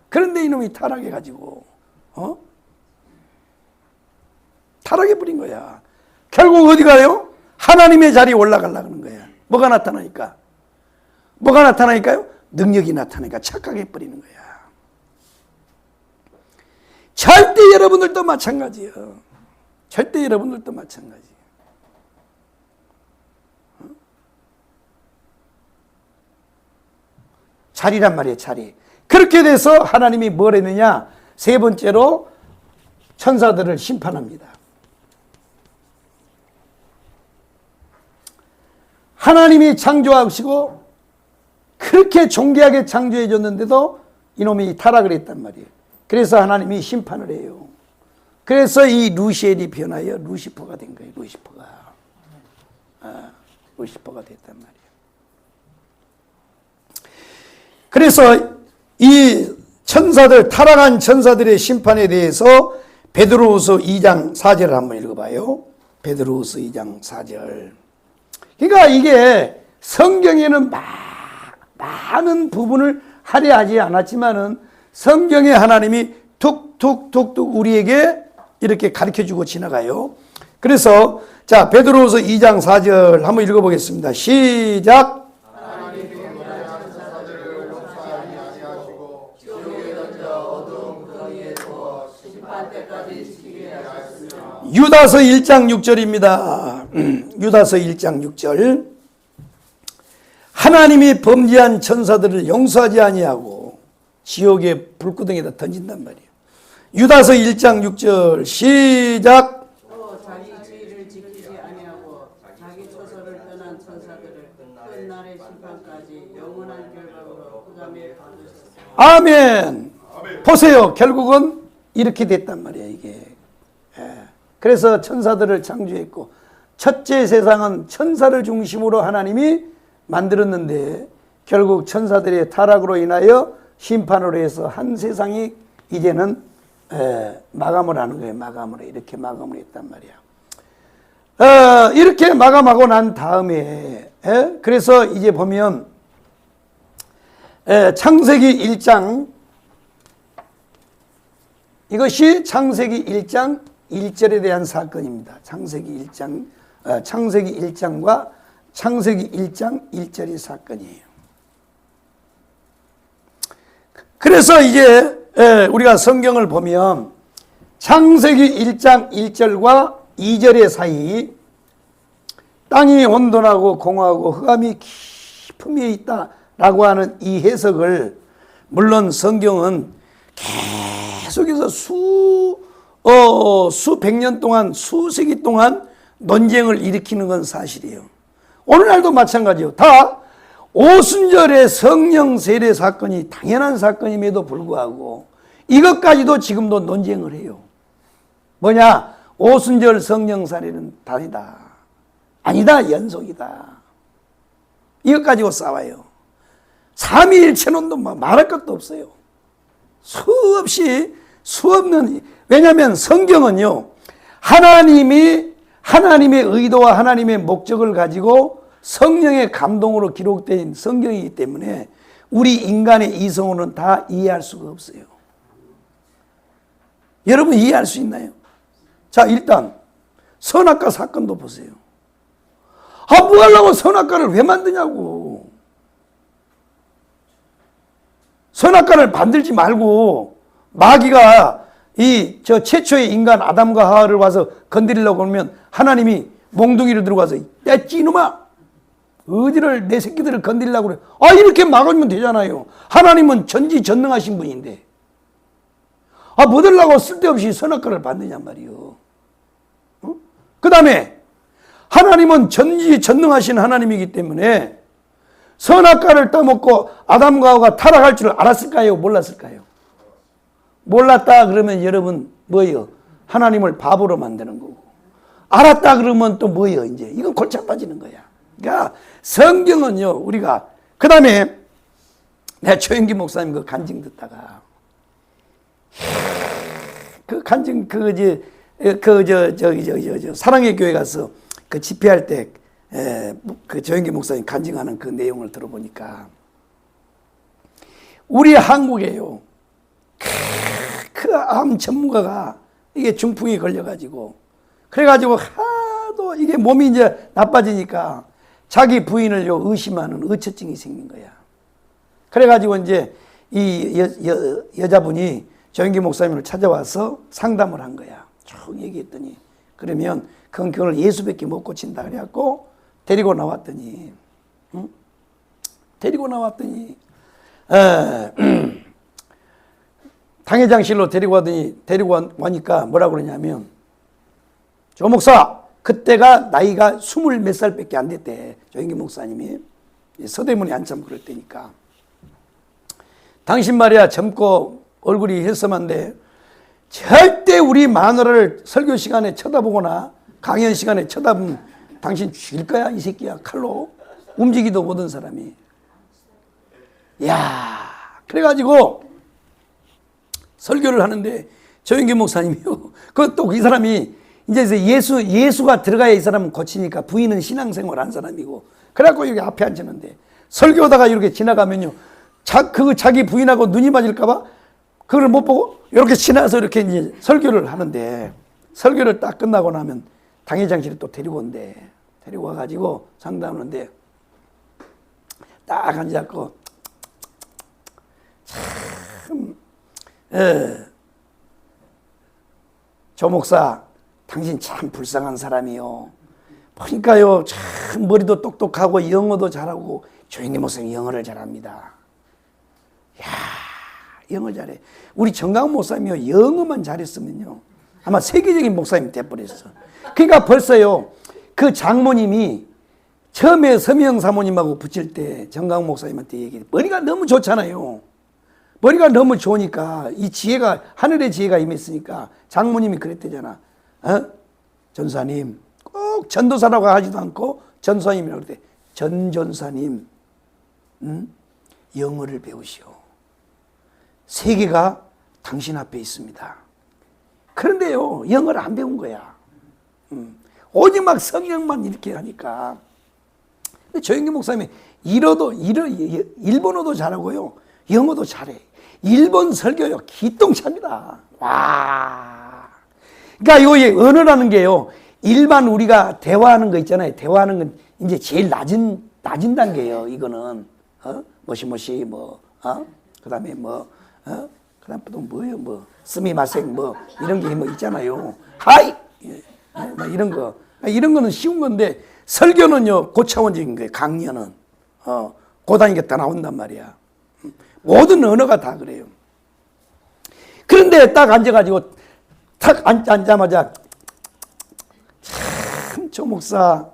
Speaker 1: 그런데 이놈이 타락해가지고 타락해버린 거야. 결국 어디 가요? 하나님의 자리에 올라가려고 하는 거야. 뭐가 나타나니까? 뭐가 나타나니까요? 능력이 나타나니까 착각해버리는 거야. 절대 여러분들도 마찬가지예요. 절대 여러분들도 마찬가지. 자리란 말이에요, 자리. 그렇게 돼서 하나님이 뭘 했느냐? 세 번째로 천사들을 심판합니다. 하나님이 창조하시고 그렇게 존귀하게 창조해 줬는데도 이놈이 타락을 했단 말이에요. 그래서 하나님이 심판을 해요. 그래서 이 루시엘이 변하여 루시퍼가 된 거예요. 루시퍼가 됐단 말이에요. 그래서 이 천사들, 타락한 천사들의 심판에 대해서 베드로후서 2장 4절을 한번 읽어봐요. 베드로후서 2장 4절. 그러니까 이게 성경에는 많은 부분을 할애하지 않았지만은 성경에 하나님이 툭툭툭툭 우리에게 이렇게 가르쳐주고 지나가요. 그래서 자, 베드로후서 2장 4절 한번 읽어보겠습니다. 시작. 유다서 1장 6절입니다. 유다서 1장 6절. 하나님이 범죄한 천사들을 용서하지 아니하고 지옥의 불구덩이에다 던진단 말이에요. 유다서 1장 6절 시작.
Speaker 3: 또 자기 죄를 지키지 아니하고 자기 처소를 떠난 천사들을 끝날의 심판까지 영원한 결박으로 흑암에 받으셨습니다.
Speaker 1: 아멘. 보세요. 결국은 이렇게 됐단 말이에요, 이게. 그래서 천사들을 창조했고, 첫째 세상은 천사를 중심으로 하나님이 만들었는데 결국 천사들의 타락으로 인하여 심판으로 해서 한 세상이 이제는 마감을 하는 거예요. 마감을 해. 이렇게 마감을 했단 말이야. 이렇게 마감하고 난 다음에 그래서 이제 보면 창세기 1장, 이것이 창세기 1장 1절에 대한 사건입니다. 창세기 1장과 창세기 1장 1절의 사건이에요. 그래서 이제 우리가 성경을 보면 창세기 1장 1절과 2절의 사이 땅이 혼돈하고 공허하고 흑암이 깊음에 있다라고 하는 이 해석을, 물론 성경은 계속해서 수백 년 동안, 수세기 동안 논쟁을 일으키는 건 사실이에요. 오늘날도 마찬가지예요. 다 오순절의 성령 세례 사건이 당연한 사건임에도 불구하고 이것까지도 지금도 논쟁을 해요. 뭐냐? 오순절 성령 세례는 다르다. 아니다. 연속이다. 이것 가지고 싸워요. 삼위일체론도 말할 것도 없어요. 수없는, 왜냐하면 성경은요, 하나님의 의도와 하나님의 목적을 가지고 성령의 감동으로 기록된 성경이기 때문에 우리 인간의 이성으로는 다 이해할 수가 없어요. 여러분 이해할 수 있나요? 자, 일단 선악과 사건도 보세요. 뭐 하려고 선악과를 왜 만드냐고. 선악과를 만들지 말고 마귀가 최초의 인간 아담과 하와를 와서 건드리려고 하면 하나님이 몽둥이를 들고 와서 야, 이놈아, 어디를 내 새끼들을 건드리려고 그래. 이렇게 막으면 되잖아요. 하나님은 전지전능하신 분인데 뭐 들라고 쓸데없이 선악과를 만드냔 말이요. 그 다음에 하나님은 전지전능하신 하나님이기 때문에 선악과를 따먹고 아담과 하와가 타락할 줄 알았을까요? 몰랐을까요? 몰랐다 그러면 여러분 뭐예요? 하나님을 바보로 만드는 거고, 알았다 그러면 또 뭐예요? 이제 이건 골치 빠지는 거야. 그러니까 성경은요, 우리가, 그 다음에 내가 최영기 목사님 그 간증 듣다가 그 간증 사랑의 교회 가서 그 집회할 때 그 조영기 목사님 간증하는 그 내용을 들어보니까 우리 한국에요. 그 암 전문가가 이게 중풍이 걸려가지고 그래가지고 하도 이게 몸이 이제 나빠지니까 자기 부인을요 의심하는 의처증이 생긴 거야. 그래가지고 이제 이 여자분이 조영기 목사님을 찾아와서 상담을 한 거야. 쭉 얘기했더니 그러면 그걸 예수밖에 못 고친다 그래갖고 데리고 나왔더니 당회장실로 데리고 와니까 뭐라고 그러냐면 조 목사 그때가 나이가 20몇 살밖에 안 됐대. 조영기 목사님이 서대문에 한참 그럴 때니까 당신 말이야 젊고 얼굴이 헬섬한데 절대 우리 마누라를 설교 시간에 쳐다보거나 강연 시간에 쳐다보면 당신 죽일 거야 이 새끼야. 칼로 움직이도 못한 사람이. 야 그래가지고 설교를 하는데 조영기 목사님이요. 그것도 이 사람이 이제 예수가 들어가야 이 사람은 고치니까 부인은 신앙생활 한 사람이고 그래갖고 이렇게 앞에 앉았는데 설교하다가 이렇게 지나가면요. 자기 부인하고 눈이 맞을까봐 그걸 못 보고 이렇게 지나서 이렇게 이제 설교를 하는데 설교를 딱 끝나고 나면 당회장실에 또 데리고 온대. 데리고 와가지고 상담하는데 딱 앉아갖고 참, 조 목사 당신 참 불쌍한 사람이요. 보니까요 참 머리도 똑똑하고 영어도 잘하고 조영기 목사님 영어를 잘합니다. 야 영어 잘해. 우리 정강 목사님이요 영어만 잘했으면요 아마 세계적인 목사님이 돼버렸어. 그러니까 벌써요 그 장모님이 처음에 서미영 사모님하고 붙일 때 정강 목사님한테 얘기해. 머리가 너무 좋잖아요. 머리가 너무 좋으니까 이 지혜가 하늘의 지혜가 임했으니까 장모님이 그랬대잖아. 전사님 꼭 전도사라고 하지도 않고 전사님이라고 그랬대. 전전사님 영어를 배우시오. 세계가 당신 앞에 있습니다. 그런데요 영어를 안 배운 거야. 오직 막 성경만 이렇게 하니까. 근데 조영기 목사님이 일본어도 잘하고요 영어도 잘해. 일본 설교요 기똥차입니다. 와. 그러니까 이 언어라는 게요 일반 우리가 대화하는 거 있잖아요. 대화하는 건 이제 제일 낮은 단계예요. 이거는 뭐시뭐시 그다음에 그다음 또 뭐예요 스미마생 이런 게 뭐 있잖아요. 하이 이런 거 이런 거는 쉬운 건데 설교는요 고차원적인 거예요. 강연은 고단위가 다 나온단 말이야. 모든 언어가 다 그래요. 그런데 딱 앉아가지고 탁 앉자마자 참 조 목사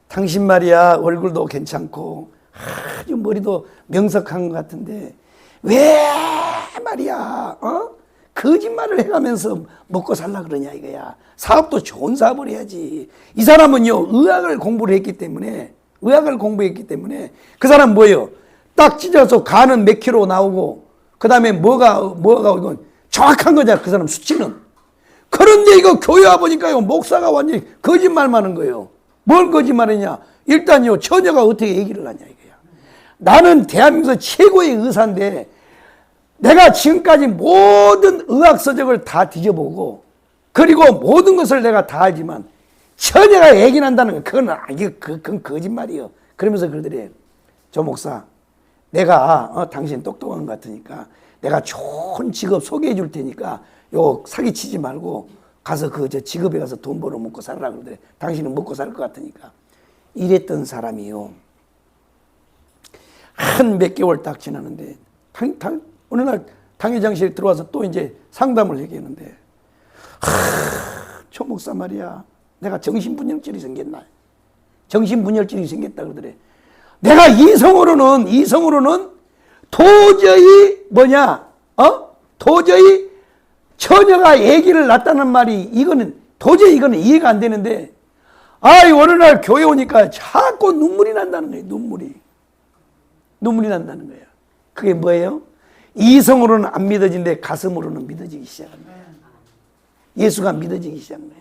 Speaker 1: 당신 말이야 얼굴도 괜찮고 아주 머리도 명석한 것 같은데 왜 말이야 거짓말을 해가면서 먹고 살라 그러냐 이거야. 사업도 좋은 사업을 해야지. 이 사람은요 의학을 공부했기 때문에 그 사람 뭐예요? 딱 찢어서 간은 몇 킬로 나오고 그 다음에 뭐가 이건 정확한 거잖아. 그 사람 수치는. 그런데 이거 교회 와보니까요 목사가 완전히 거짓말만 하는 거예요. 뭘 거짓말했냐? 일단요 처녀가 어떻게 얘기를 하냐 이거야. 나는 대한민국에서 최고의 의사인데 내가 지금까지 모든 의학 서적을 다 뒤져보고 그리고 모든 것을 내가 다 알지만 처녀가 얘기한다는 건 그건 거짓말이에요. 그러면서 그러더래. 조 목사 내가 당신 똑똑한 것 같으니까 내가 좋은 직업 소개해 줄 테니까 요 사기치지 말고 가서 저 직업에 가서 돈 벌어 먹고 살라 그러더래. 당신은 먹고 살 것 같으니까. 이랬던 사람이요. 한 몇 개월 딱 지나는데 어느 날 당회장실에 들어와서 또 이제 상담을 얘기했는데 조 목사 말이야 내가 정신분열증이 생겼나? 정신분열증이 생겼다 그러더래. 내가 이성으로는 도저히 도저히 처녀가 얘기를 놨다는 말이 이거는 이해가 안 되는데 어느 날 교회 오니까 자꾸 눈물이 난다는 거예요. 눈물이 난다는 거예요. 그게 뭐예요? 이성으로는 안 믿어지는데 가슴으로는 믿어지기 시작합니다. 예수가 믿어지기 시작한 거야.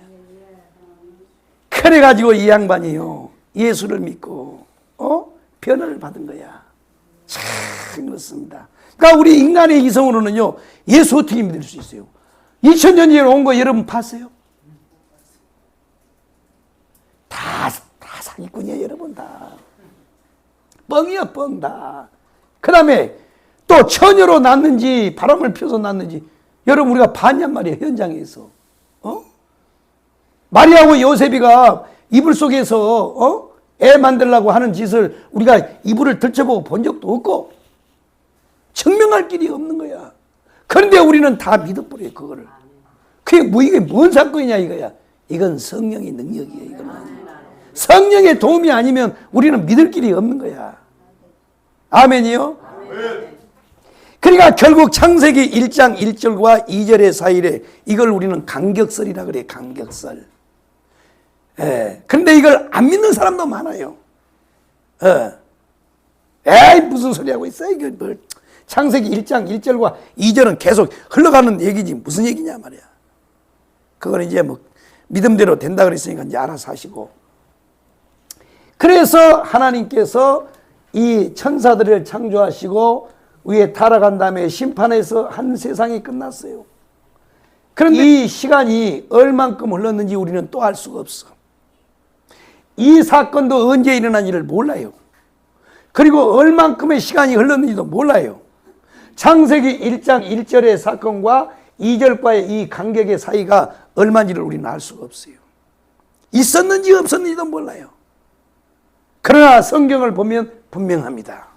Speaker 1: 그래가지고 이 양반이요, 예수를 믿고 변화를 받은 거야. 참 그렇습니다. 그러니까 우리 인간의 이성으로는요, 예수 어떻게 믿을 수 있어요? 2000년 전에 온 거 여러분 봤어요? 다 사기꾼이야, 여러분. 다 뻥이야, 뻥. 다. 그 다음에 또 처녀로 낳는지 바람을 펴서 낳는지 여러분 우리가 봤냔 말이에요, 현장에서. 마리아하고 요셉이가 이불 속에서 애 만들려고 하는 짓을 우리가 이불을 들춰보고 본 적도 없고 증명할 길이 없는 거야. 그런데 우리는 다 믿어버려요, 그거를. 그게 뭐, 이게 뭔 사건이냐 이거야. 이건 성령의 능력이에요. 이거는 성령의 도움이 아니면 우리는 믿을 길이 없는 거야. 아멘이요? 그러니까 결국 창세기 1장 1절과 2절의 사이에 이걸 우리는 간격설이라 그래요. 간격설. 그런데 이걸 안 믿는 사람도 많아요. 에이 무슨 소리 하고 있어. 이거 뭘. 창세기 1장 1절과 2절은 계속 흘러가는 얘기지 무슨 얘기냐 말이야. 그건 이제 뭐 믿음대로 된다 그랬으니까 이제 알아서 하시고. 그래서 하나님께서 이 천사들을 창조하시고 위에 타락한 다음에 심판해서 한 세상이 끝났어요. 그런데 이 시간이 얼만큼 흘렀는지 우리는 또 알 수가 없어. 이 사건도 언제 일어난 지를 몰라요. 그리고 얼만큼의 시간이 흘렀는지도 몰라요. 창세기 1장 1절의 사건과 2절과의 이 간격의 사이가 얼마인지를 우리는 알 수가 없어요. 있었는지 없었는지도 몰라요. 그러나 성경을 보면 분명합니다.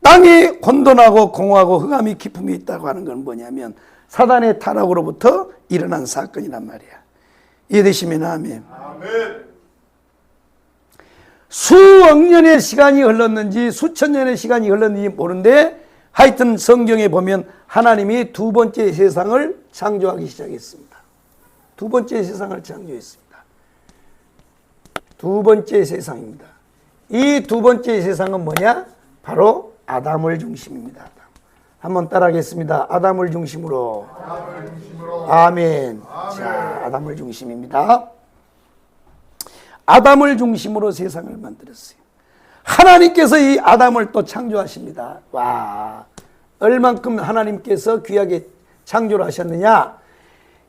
Speaker 1: 땅이 혼돈하고 공허하고 흑암이 기품이 있다고 하는 건 뭐냐면 사단의 타락으로부터 일어난 사건이란 말이야. 이해되시면 아멘.
Speaker 2: 아멘.
Speaker 1: 수억 년의 시간이 흘렀는지 수천 년의 시간이 흘렀는지 모르는데 하여튼 성경에 보면 하나님이 두 번째 세상을 창조하기 시작했습니다. 두 번째 세상을 창조했습니다. 두 번째 세상입니다. 이 두 번째 세상은 뭐냐? 바로 아담을 중심입니다. 한번 따라하겠습니다. 아담을 중심으로. 아멘. 자, 아담을 중심입니다. 아담을 중심으로 세상을 만들었어요. 하나님께서 이 아담을 또 창조하십니다. 와, 얼만큼 하나님께서 귀하게 창조를 하셨느냐?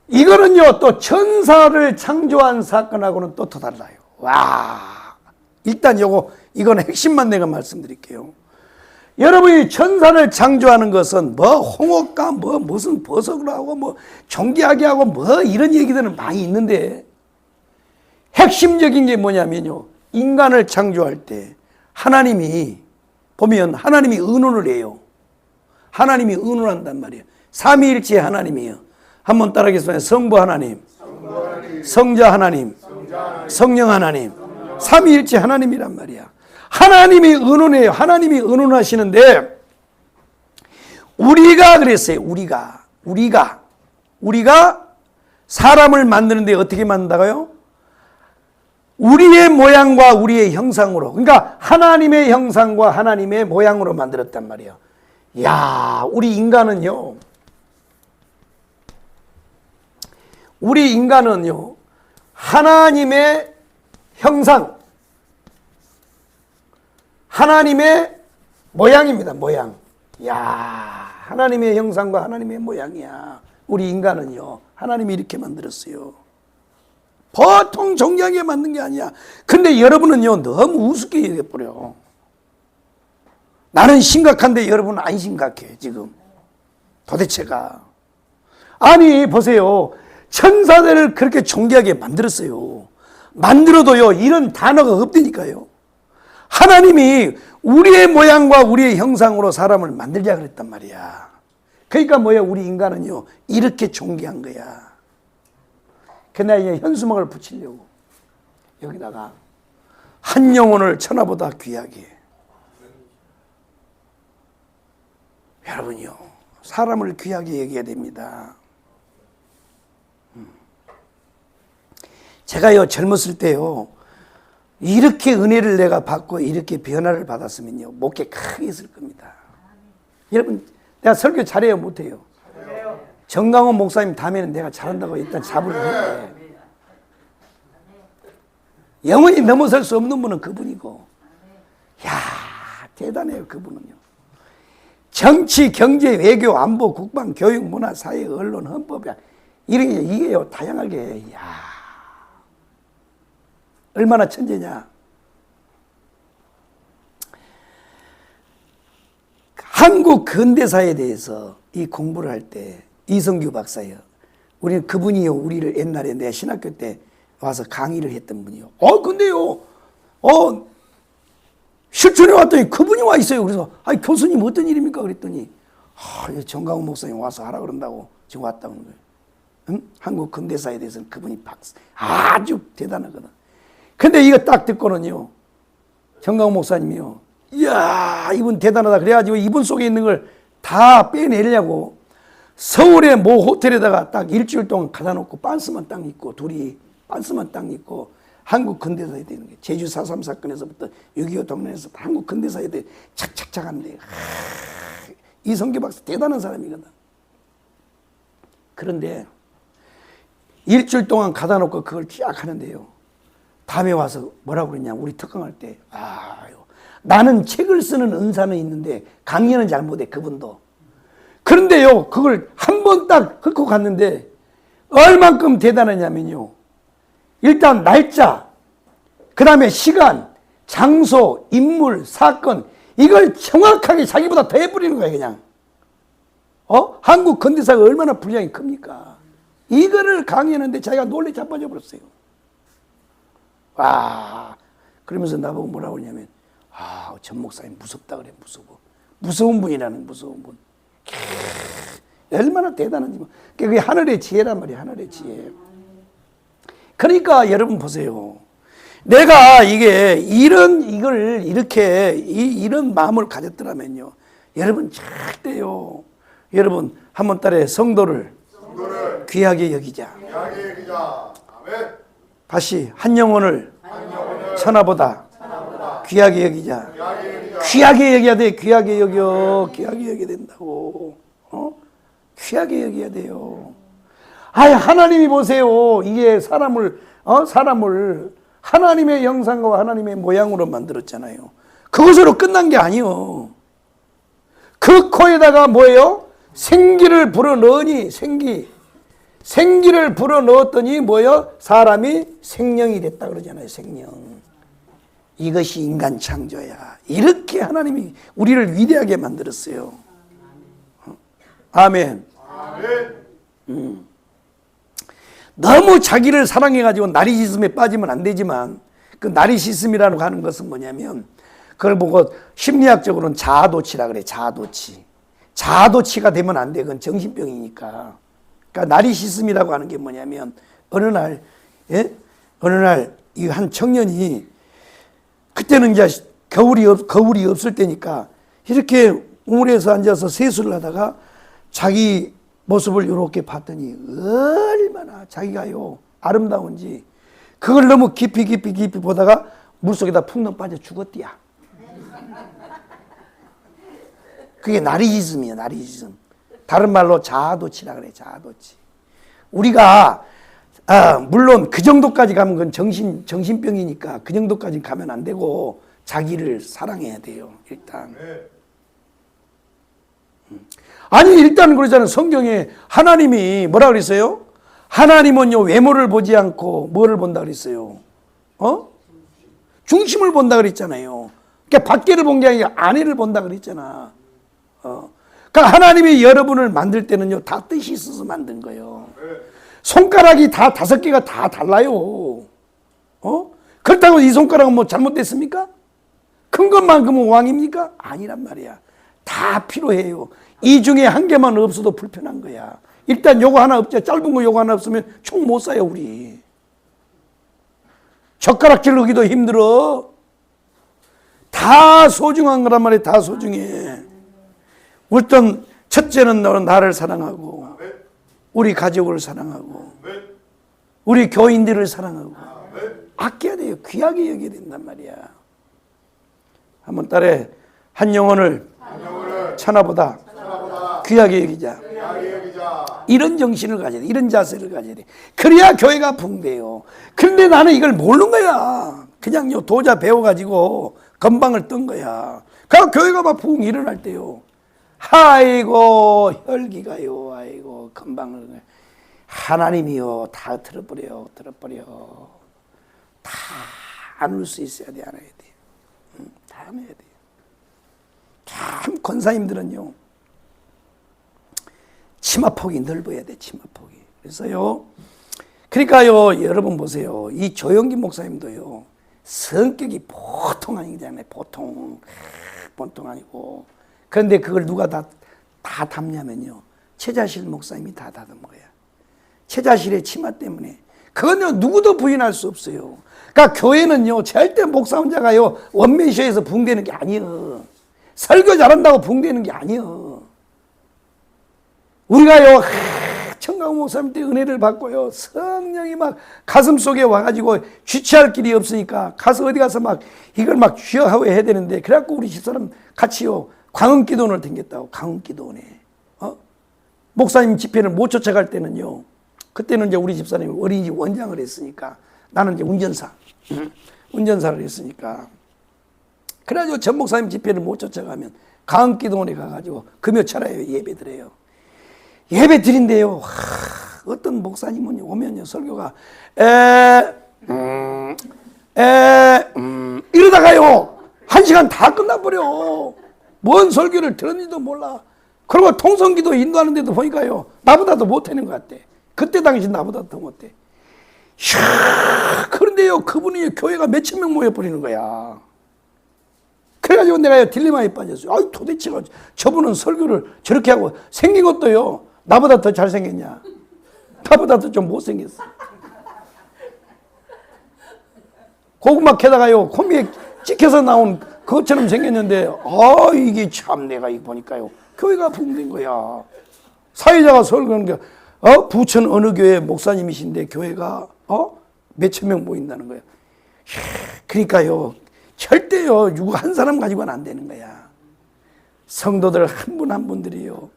Speaker 1: 이거는요, 또 천사를 창조한 사건하고는 또 달라요. 와, 일단 이건 핵심만 내가 말씀드릴게요. 여러분이 천사를 창조하는 것은 뭐 홍옥가 뭐 무슨 보석으로 하고 뭐 존귀하게 하고 뭐 이런 얘기들은 많이 있는데 핵심적인 게 뭐냐면요, 인간을 창조할 때 하나님이 보면 하나님이 의논을 해요. 하나님이 의논한단 말이에요. 삼위일체 하나님이에요. 한번 따라하겠습니다. 성부 하나님, 성자 하나님, 성령 하나님, 삼위일체 하나님이란 말이야. 하나님이 의논해요. 하나님이 의논하시는데 우리가 그랬어요. 우리가 사람을 만드는데 어떻게 만든다고요? 우리의 모양과 우리의 형상으로, 그러니까 하나님의 형상과 하나님의 모양으로 만들었단 말이에요. 야, 우리 인간은요 하나님의 형상, 하나님의 모양입니다. 모양. 야, 하나님의 형상과 하나님의 모양이야. 우리 인간은요 하나님이 이렇게 만들었어요. 보통 존경하게 만든 게 아니야. 근데 여러분은요 너무 우습게 얘기해버려. 나는 심각한데 여러분은 안 심각해 지금. 도대체가. 아니 보세요. 천사들을 그렇게 존귀하게 만들었어요. 만들어도요 이런 단어가 없다니까요. 하나님이 우리의 모양과 우리의 형상으로 사람을 만들자 그랬단 말이야. 그러니까 뭐야, 우리 인간은요 이렇게 존귀한 거야. 그러나 이제 현수막을 붙이려고 여기다가 한 영혼을 천하보다 귀하게. 여러분요 사람을 귀하게 여겨야 됩니다. 제가요 젊었을 때요 이렇게 은혜를 내가 받고 이렇게 변화를 받았으면요 목회 크게 했을 겁니다. 여러분 내가 설교 잘해요 못해요? 정강원 목사님 다음에는 내가 잘한다고 일단 잡으려 해. 영원히 넘어설 수 없는 분은 그분이고. 야, 대단해요, 그분은요. 정치, 경제, 외교, 안보, 국방, 교육, 문화, 사회, 언론, 헌법, 이게요, 다양하게. 야, 얼마나 천재냐. 한국 근대사에 대해서 이 공부를 할 때 이성규 박사요. 우리는 그분이요, 우리를 옛날에 내 신학교 때 와서 강의를 했던 분이요. 근데요, 실천에 왔더니 그분이 와 있어요. 그래서, 아니, 교수님 어떤 일입니까? 그랬더니, 정강훈 목사님 와서 하라 그런다고 지금 왔다는 거예요. 응? 한국 근대사에 대해서는 그분이 아주 대단하거든. 근데 이거 딱 듣고는요, 정강훈 목사님이요, 이야, 이분 대단하다. 그래가지고 이분 속에 있는 걸 다 빼내려고 서울의 모 호텔에다가 딱 일주일 동안 가다 놓고 빤스만 딱 입고, 둘이 빤스만 딱 입고 한국 근대사에 대한 게 제주 4.3 사건에서부터 6.25 동란에서 한국 근대사에 대해 착착착 하는데, 이성규 박사 대단한 사람이거든. 그런데 일주일 동안 가다 놓고 그걸 쫙 하는데요, 다음에 와서 뭐라고 그러냐, 우리 특강할 때, 나는 책을 쓰는 은사는 있는데 강의는 잘 못해, 그분도. 그런데요, 그걸 한 번 딱 훑고 갔는데 얼만큼 대단하냐면요, 일단 날짜, 그 다음에 시간, 장소, 인물, 사건, 이걸 정확하게 자기보다 더 해버리는 거예요, 그냥. 한국 근대사가 얼마나 분량이 큽니까? 이거를 강의하는데 자기가 놀래 자빠져 버렸어요. 와, 그러면서 나보고 뭐라고 하냐면, 전 목사님 무섭다 그래, 무서워. 무서운 분이라는, 무서운 분. 얼마나 대단한지. 그게 하늘의 지혜란 말이에요, 하늘의 지혜. 그러니까 여러분 보세요. 내가 이걸 이렇게, 이런 마음을 가졌더라면요, 여러분 절대요, 여러분 한 번 딸에 성도를 귀하게 여기자.
Speaker 2: 아멘.
Speaker 1: 다시 한 영혼을 천하보다 귀하게 여기자. 귀하게 여겨야 돼. 귀하게 여겨. 귀하게 여겨야 된다고. 귀하게 여겨야 돼요. 하나님이 보세요. 이게 사람을 하나님의 형상과 하나님의 모양으로 만들었잖아요. 그것으로 끝난 게 아니요. 그 코에다가 뭐예요? 생기를 불어넣으니, 생기를 불어넣었더니 뭐예요? 사람이 생명이 됐다 그러잖아요. 생명. 이것이 인간 창조야. 이렇게 하나님이 우리를 위대하게 만들었어요. 아멘. 너무 자기를 사랑해가지고 나리시즘에 빠지면 안 되지만, 그 나리시즘이라고 하는 것은 뭐냐면, 그걸 보고 심리학적으로는 자아도취라 그래. 자아도취가 되면 안 돼. 그건 정신병이니까. 그러니까 나리시즘이라고 하는 게 뭐냐면, 어느 날 이 한 청년이, 그때는 이제 거울이 없을 때니까 이렇게 우물에서 앉아서 세수를 하다가 자기 모습을 이렇게 봤더니 얼마나 자기가요 아름다운지, 그걸 너무 깊이 보다가 물속에다 푹 빠져 죽었디야. 그게 나리시즘이에요, 나리시즘. 다른 말로 자아도취라 그래, 자아도취. 우리가 물론 그 정도까지 가면 그건 정신병이니까 그 정도까지 가면 안 되고 자기를 사랑해야 돼요, 일단. 아니, 일단 그러잖아요. 성경에 하나님이 뭐라 그랬어요? 하나님은요, 외모를 보지 않고 뭐를 본다 그랬어요? 중심을 본다 그랬잖아요. 그러니까 밖에를 본 게 아니라 안에를 본다 그랬잖아. 그러니까 하나님이 여러분을 만들 때는요, 다 뜻이 있어서 만든 거예요. 손가락이 다 5개가 다 달라요. 그렇다고 이 손가락은 뭐 잘못됐습니까? 큰 것만큼은 왕입니까? 아니란 말이야. 다 필요해요. 이 중에 한 개만 없어도 불편한 거야. 일단 요거 하나 없죠. 짧은 거 요거 하나 없으면 총 못 사요, 우리. 젓가락질 하기도 힘들어. 다 소중한 거란 말이야. 다 소중해. 어떤 첫째는 너는 나를 사랑하고, 우리 가족을 사랑하고, 우리 교인들을 사랑하고, 아껴야 돼요. 귀하게 여겨야 된단 말이야. 한번 딸에 한 영혼을 천하보다 귀하게 여기자. 이런 정신을 가져야 돼. 이런 자세를 가져야 돼. 그래야 교회가 붕대요. 그런데 나는 이걸 모르는 거야. 그냥 도자 배워가지고 건방을 뜬 거야. 그러니까 교회가 막 붕 일어날 때요. 아이고 혈기가요. 아이고 건방을. 하나님이요 다 들어버려. 다 안 올 수 있어야 돼. 안 해야 돼. 다 안 해야 돼. 참 권사님들은요. 치마폭이 넓어야 돼. 치마폭이. 그래서요. 그러니까요. 여러분 보세요. 이 조영기 목사님도요. 성격이 보통 아니잖아요. 보통 아니고. 그런데 그걸 누가 다 담냐면요. 최자실 목사님이 다 담은 거야. 최자실의 치마 때문에. 그건요. 누구도 부인할 수 없어요. 그러니까 교회는요. 절대 목사 혼자가요. 원맨쇼에서 붕대는 게 아니에요. 설교 잘한다고 붕대는 게 아니에요. 우리가요. 청강 목사님 때 은혜를 받고요. 성령이 막 가슴 속에 와가지고 주체할 길이 없으니까 가서 어디 가서 막 이걸 막 쥐어하고 해야 되는데 그래갖고 우리 집사람 같이요. 광흥기도원을 댕겼다고. 광흥기도원에. 목사님 집회를 못 쫓아갈 때는요. 그때는 이제 우리 집사님이 어린이집 원장을 했으니까 나는 이제 운전사를 했으니까 그래가지고 전 목사님 집회를 못 쫓아가면 광흥기도원에 가가지고 금요철에 예배 드려요. 예배 드린대요. 어떤 목사님은 오면요 설교가 이러다가요 1시간 다 끝나버려. 뭔 설교를 들었는지도 몰라. 그리고 통성기도 인도하는데도 보니까요 나보다도 못하는 것 같아. 그때 당시 나보다 더 못해. 그런데요 그분이 교회가 몇천 명 모여버리는 거야. 그래가지고 내가 딜레마에 빠졌어요. 아이 도대체 저분은 설교를 저렇게 하고 생긴 것도요 나보다 더 잘생겼냐? 나보다 더 좀 못생겼어. 고구마 캐다가요 코미에 찍혀서 나온 그것처럼 생겼는데 이게 참 내가 이거 보니까요 교회가 붕된 거야. 사회자가 설교하는 게 부천 어느 교회 목사님이신데 교회가 몇천 명 모인다는 거예요. 그러니까요 절대요 누구 한 사람 가지고는 안 되는 거야. 성도들 한 분 한 분들이요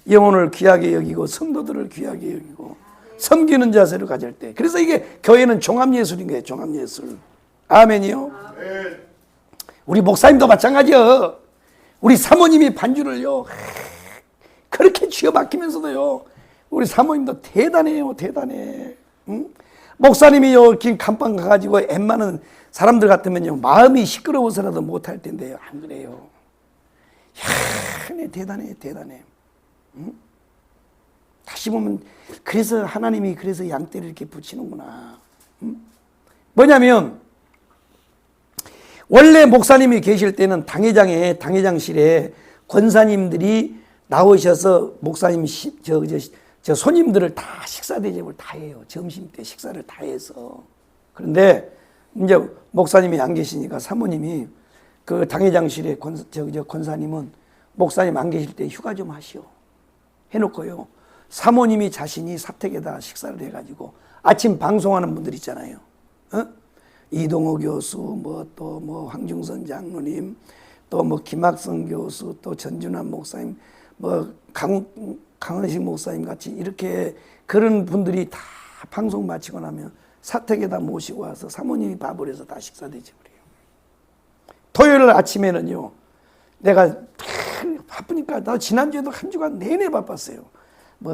Speaker 1: 영혼을 귀하게 여기고 성도들을 귀하게 여기고 섬기는 자세를 가질 때. 그래서 이게 교회는 종합예술인 거예요. 종합예술. 아멘이요. 우리 목사님도 마찬가지요. 우리 사모님이 반주를요 그렇게 쥐어박히면서도요 우리 사모님도 대단해요. 대단해. 응? 목사님이요 긴 감방 가가지고 웬만한 사람들 같으면요 마음이 시끄러워서라도 못할 텐데요 안 그래요. 대단해. 응? 다시 보면 그래서 하나님이 그래서 양떼를 이렇게 붙이는구나. 응? 뭐냐면 원래 목사님이 계실 때는 당회장실에 권사님들이 나오셔서 목사님 저 손님들을 다 식사 대접을 다 해요. 점심 때 식사를 다 해서. 그런데 이제 목사님이 안 계시니까 사모님이 그 당회장실에 권사님은 목사님 안 계실 때 휴가 좀 하시오. 해놓고요. 사모님이 자신이 사택에다 식사를 해가지고 아침 방송하는 분들 있잖아요. 이동호 교수, 또 황중선 장로님, 또 김학성 교수, 또 전준환 목사님, 강은식 목사님 같이 이렇게 그런 분들이 다 방송 마치고 나면 사택에다 모시고 와서 사모님이 밥을 해서 다 식사 대접을 해요. 토요일 아침에는요. 내가 바쁘니까 나 지난주에도 한 주간 내내 바빴어요.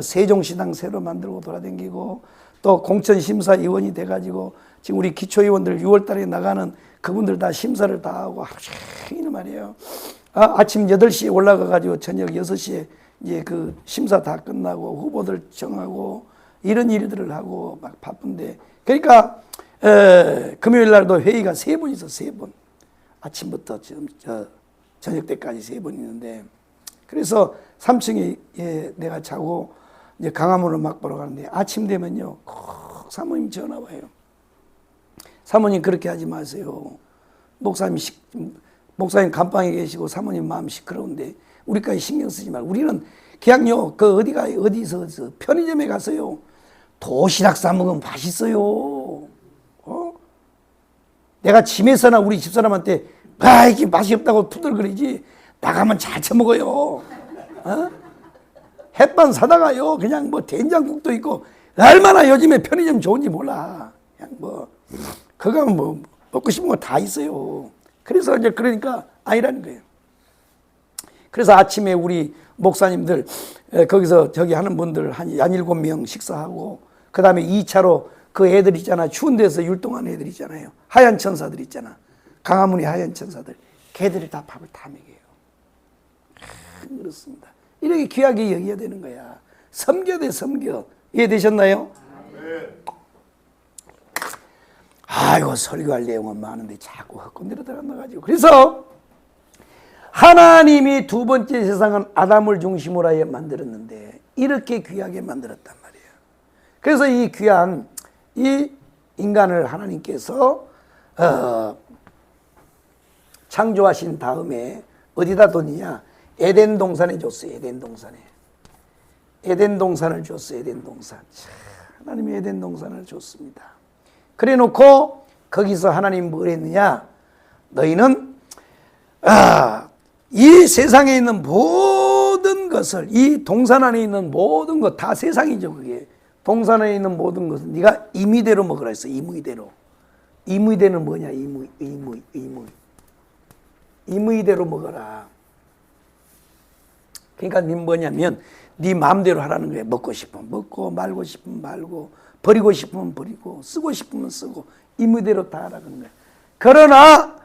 Speaker 1: 세종시당 새로 만들고 돌아다니고 또 공천심사위원이 돼가지고 지금 우리 기초위원들 6월달에 나가는 그분들 다 심사를 다 하고 하루 종일 말이에요. 아침 8시에 올라가가지고 저녁 6시에 이제 그 심사 다 끝나고 후보들 정하고 이런 일들을 하고 막 바쁜데 그러니까 금요일 날도 회의가 3번 있어. 3번. 아침부터 저녁 때까지 3번 있는데 그래서 3층에 내가 자고 이제 강화문을 막 보러 가는데 아침 되면요 꼭 사모님 전화 와요. 사모님 그렇게 하지 마세요. 목사님 감방에 계시고 사모님 마음 시끄러운데 우리까지 신경 쓰지 말고 우리는 그냥요 어디서 편의점에 가서요 도시락 싸 먹으면 맛있어요. 내가 집에서나 우리 집사람한테 이게 맛이 없다고 투덜거리지 나가면 잘 처먹어요. 햇반 사다가요 그냥 뭐 된장국도 있고 얼마나 요즘에 편의점 좋은지 몰라. 그냥 뭐 그거 뭐 먹고 싶은 거 다 있어요. 그래서 이제 그러니까 아니라는 거예요. 그래서 아침에 우리 목사님들 거기서 저기 하는 분들 한 7명 식사하고 그 다음에 2차로 그 애들 있잖아. 추운 데서 율동하는 애들 있잖아요. 하얀 천사들 있잖아. 강화문의 하얀 천사들. 걔들이 다 밥을 다 먹여요. 그렇습니다. 이렇게 귀하게 여겨야 되는 거야. 섬겨 돼 섬겨. 이해되셨나요? 아이고 설교할 내용은 많은데 자꾸 헛건드려 들어가가지고. 그래서 하나님이 두 번째 세상은 아담을 중심으로 하여 만들었는데 이렇게 귀하게 만들었단 말이에요. 그래서 이 귀한 이 인간을 하나님께서 창조하신 다음에 어디다 뒀느냐? 에덴 동산에 줬어요. 에덴 동산에. 에덴 동산을 줬어요. 에덴 동산. 하나님이 에덴 동산을 줬습니다. 그래 놓고 거기서 하나님 뭘 했느냐? 너희는 이 세상에 있는 모든 것을, 이 동산 안에 있는 모든 것 다 세상이죠. 그게 동산 안에 있는 모든 것은 네가 임의대로 먹으라 했어. 임의대로. 임의대는 뭐냐? 임의대로 먹어라. 그러니까 네 뭐냐면 네 마음대로 하라는 거예요. 먹고 싶으면 먹고 말고 싶으면 말고 버리고 싶으면 버리고 쓰고 싶으면 쓰고 임의대로 다 하라는 거예요. 그러나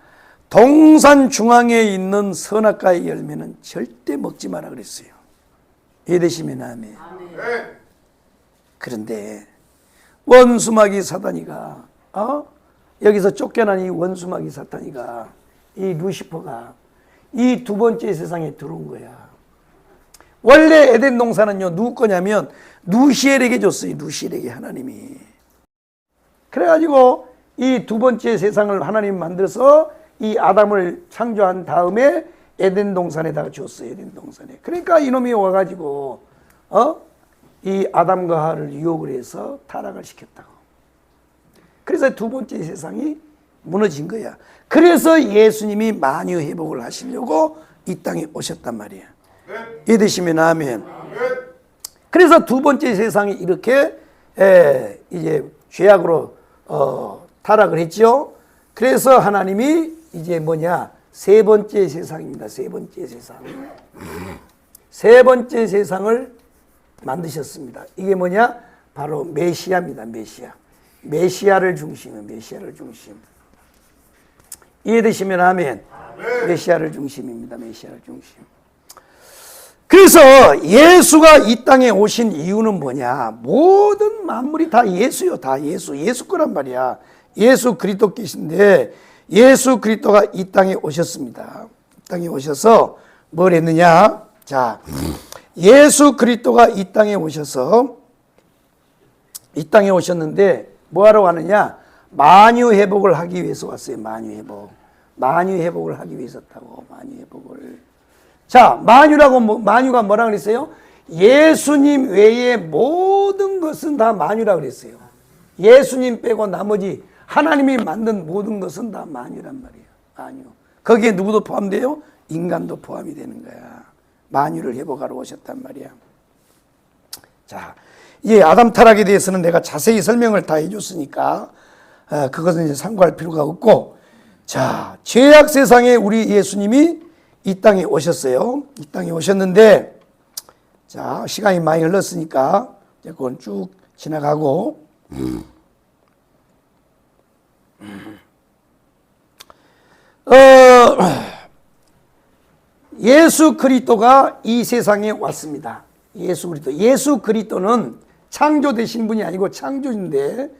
Speaker 1: 동산 중앙에 있는 선악과의 열매는 절대 먹지 마라 그랬어요. 이해되시면 아멘. 그런데 원수마귀 사단이가 여기서 쫓겨난 이 원수마귀 사탄이가 이 루시퍼가 이 두 번째 세상에 들어온 거야. 원래 에덴 동산은요 누구 거냐면 누시엘에게 줬어요. 누시엘에게 하나님이. 그래가지고 이 두 번째 세상을 하나님 만들어서 이 아담을 창조한 다음에 에덴 동산에다가 줬어요. 에덴 동산에. 그러니까 이놈이 와가지고 이 아담과 하와를 유혹을 해서 타락을 시켰다고. 그래서 두 번째 세상이 무너진 거야. 그래서 예수님이 만유 회복을 하시려고 이 땅에 오셨단 말이야. 이해되시면 아멘. 그래서 두 번째 세상이 이렇게 이제 죄악으로 타락을 했죠. 그래서 하나님이 이제 뭐냐? 세 번째 세상입니다. 세 번째 세상. 세 번째 세상을 만드셨습니다. 이게 뭐냐? 바로 메시아입니다. 메시아. 메시아를 중심으로, 메시아를 중심. 이해되시면 아멘. 메시아를 중심입니다. 메시아를 중심. 그래서 예수가 이 땅에 오신 이유는 뭐냐? 모든 만물이 다 예수요. 다 예수. 예수 거란 말이야. 예수 그리스도께신데 예수 그리스도가 이 땅에 오셨습니다. 이 땅에 오셔서 뭘 했느냐? 자, 예수 그리스도가 이 땅에 오셔서 이 땅에 오셨는데 뭐하러 가느냐? 만유 회복을 하기 위해서 왔어요. 만유 회복. 만유 회복을 하기 위해서 왔다고. 만유 회복을. 자, 만유가 뭐라 그랬어요? 예수님 외에 모든 것은 다 만유라 그랬어요. 예수님 빼고 나머지 하나님이 만든 모든 것은 다 만유란 말이에요. 만유. 거기에 누구도 포함돼요? 인간도 포함이 되는 거야. 만유를 회복하러 오셨단 말이야. 자, 이 아담 타락에 대해서는 내가 자세히 설명을 다 해줬으니까 그것은 이제 참고할 필요가 없고, 자, 죄악 세상에 우리 예수님이 이 땅에 오셨어요. 이 땅에 오셨는데, 자, 시간이 많이 흘렀으니까 이제 그건 쭉 지나가고, 예수 그리스도가 이 세상에 왔습니다. 예수 그리스도. 예수 그리스도는 창조되신 분이 아니고 창조인데,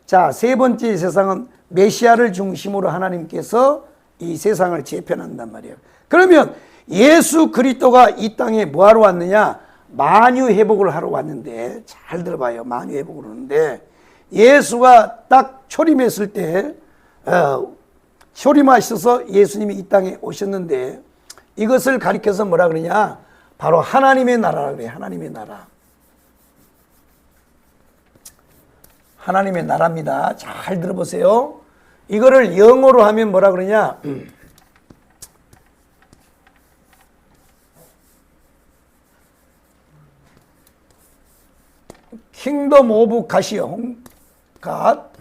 Speaker 1: 자, 세 번째 세상은 메시아를 중심으로 하나님께서 이 세상을 재편한단 말이에요. 그러면 예수 그리스도가 이 땅에 뭐하러 왔느냐? 만유 회복을 하러 왔는데, 잘 들어봐요. 만유 회복을 하는데, 예수가 딱 초림했을 때 초림하셔서 예수님이 이 땅에 오셨는데, 이것을 가리켜서 뭐라 그러냐? 바로 하나님의 나라라 그래요. 하나님의 나라. 하나님의 나라입니다. 잘 들어보세요. 이거를 영어로 하면 뭐라 그러냐? 킹덤 오브 갓이요. 갓.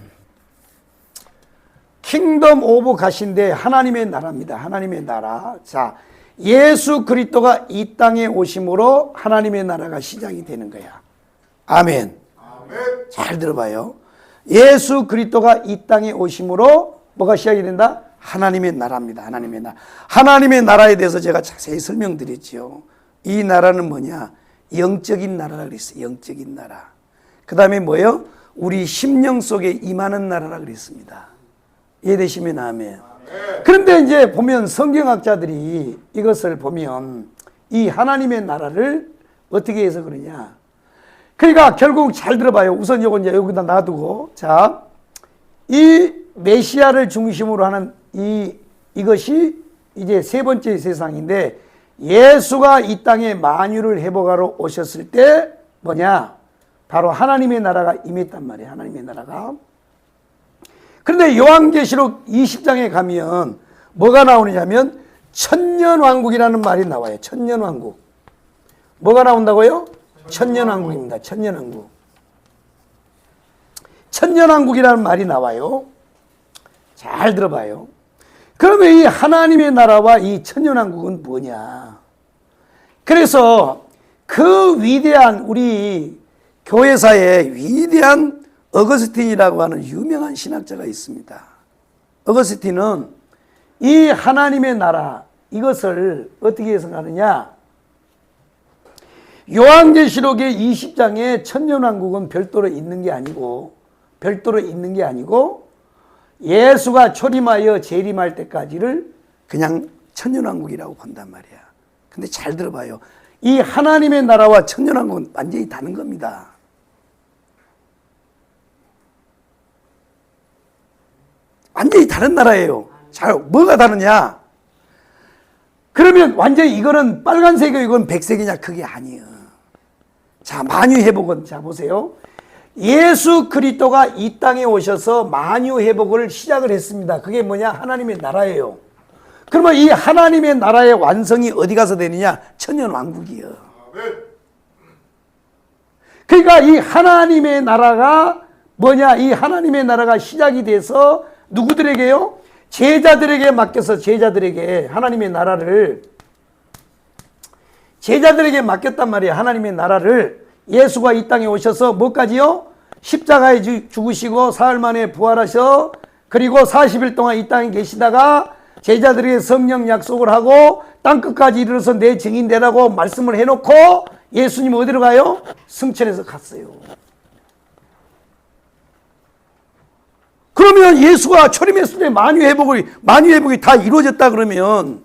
Speaker 1: 킹덤 오브 갓인데 하나님의 나라입니다. 하나님의 나라. 자, 예수 그리스도가 이 땅에 오심으로 하나님의 나라가 시작이 되는 거야. 아멘.
Speaker 2: 아멘.
Speaker 1: 잘 들어봐요. 예수 그리스도가 이 땅에 오심으로 뭐가 시작이 된다? 하나님의 나라입니다. 하나님의 나라. 하나님의 나라에 대해서 제가 자세히 설명드렸지요. 이 나라는 뭐냐? 영적인 나라라 그랬어요. 영적인 나라. 그 다음에 뭐예요? 우리 심령 속에 임하는 나라라 그랬습니다. 이해되시면 아멘. 그런데 이제 보면 성경학자들이 이것을 보면 이 하나님의 나라를 어떻게 해서 그러냐. 그러니까 결국 잘 들어봐요. 우선 요거 이제 여기다 놔두고. 자, 이 메시아를 중심으로 하는 이것이 이제 세 번째 세상인데 예수가 이 땅에 만유를 회복하러 오셨을 때 뭐냐? 바로 하나님의 나라가 임했단 말이에요. 하나님의 나라가. 그런데 요한계시록 20장에 가면 뭐가 나오느냐면 천년왕국이라는 말이 나와요. 천년왕국. 뭐가 나온다고요? 천년왕국입니다. 천년왕국. 천년왕국이라는 말이 나와요. 잘 들어봐요. 그러면 이 하나님의 나라와 이 천년왕국은 뭐냐? 그래서 그 위대한 우리 교회사에 위대한 어거스틴이라고 하는 유명한 신학자가 있습니다. 어거스틴은 이 하나님의 나라 이것을 어떻게 해석하느냐? 요한계시록의 20장에 천년왕국은 별도로 있는 게 아니고 예수가 초림하여 재림할 때까지를 그냥 천년왕국이라고 본단 말이야. 근데 잘 들어봐요. 이 하나님의 나라와 천년왕국은 완전히 다른 겁니다. 완전히 다른 나라예요. 자, 뭐가 다르냐? 그러면 완전히 이거는 빨간색이고 이건 백색이냐? 그게 아니에요. 자, 만유회복은 자 보세요. 예수 그리스도가 이 땅에 오셔서 만유회복을 시작을 했습니다. 그게 뭐냐? 하나님의 나라예요. 그러면 이 하나님의 나라의 완성이 어디 가서 되느냐? 천년왕국이요. 그러니까 이 하나님의 나라가 뭐냐? 이 하나님의 나라가 시작이 돼서 누구들에게요? 제자들에게 맡겨서 제자들에게 하나님의 나라를 제자들에게 맡겼단 말이에요. 하나님의 나라를 예수가 이 땅에 오셔서 뭐까지요? 십자가에 죽으시고 사흘 만에 부활하셔 그리고 40일 동안 이 땅에 계시다가 제자들에게 성령 약속을 하고 땅끝까지 이르러서 내 증인 되라고 말씀을 해놓고 예수님 어디로 가요? 승천해서 갔어요. 그러면 예수가 초림했을 때 만유회복이 다 이루어졌다 그러면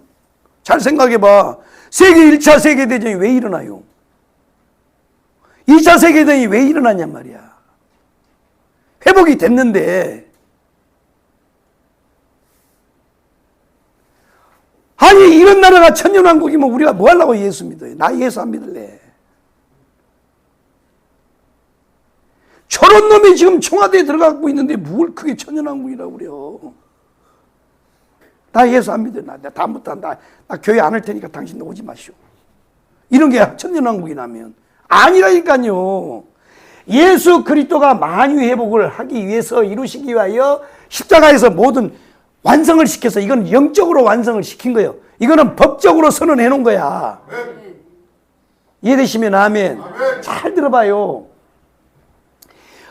Speaker 1: 잘 생각해봐. 세계 1차 세계대전이 왜 일어나요? 2차 세계대전이 왜 일어나냔 말이야. 회복이 됐는데. 아니 이런 나라가 천년왕국이면 우리가 뭐 하려고 예수 믿어요? 나 예수 안 믿을래. 저런 놈이 지금 청와대에 들어가고 있는데 뭘 그게 천년왕국이라고 그래요. 나 예수 안 믿어. 나 다음부터 나 교회 안 할 테니까 당신 오지 마시오. 이런 게 천년왕국이라면 아니라니까요. 예수 그리스도가 만유회복을 하기 위해서 이루시기 위하여 십자가에서 모든 완성을 시켜서 이건 영적으로 완성을 시킨 거예요. 이거는 법적으로 선언해 놓은 거야. 이해되시면 아멘. 잘 들어봐요.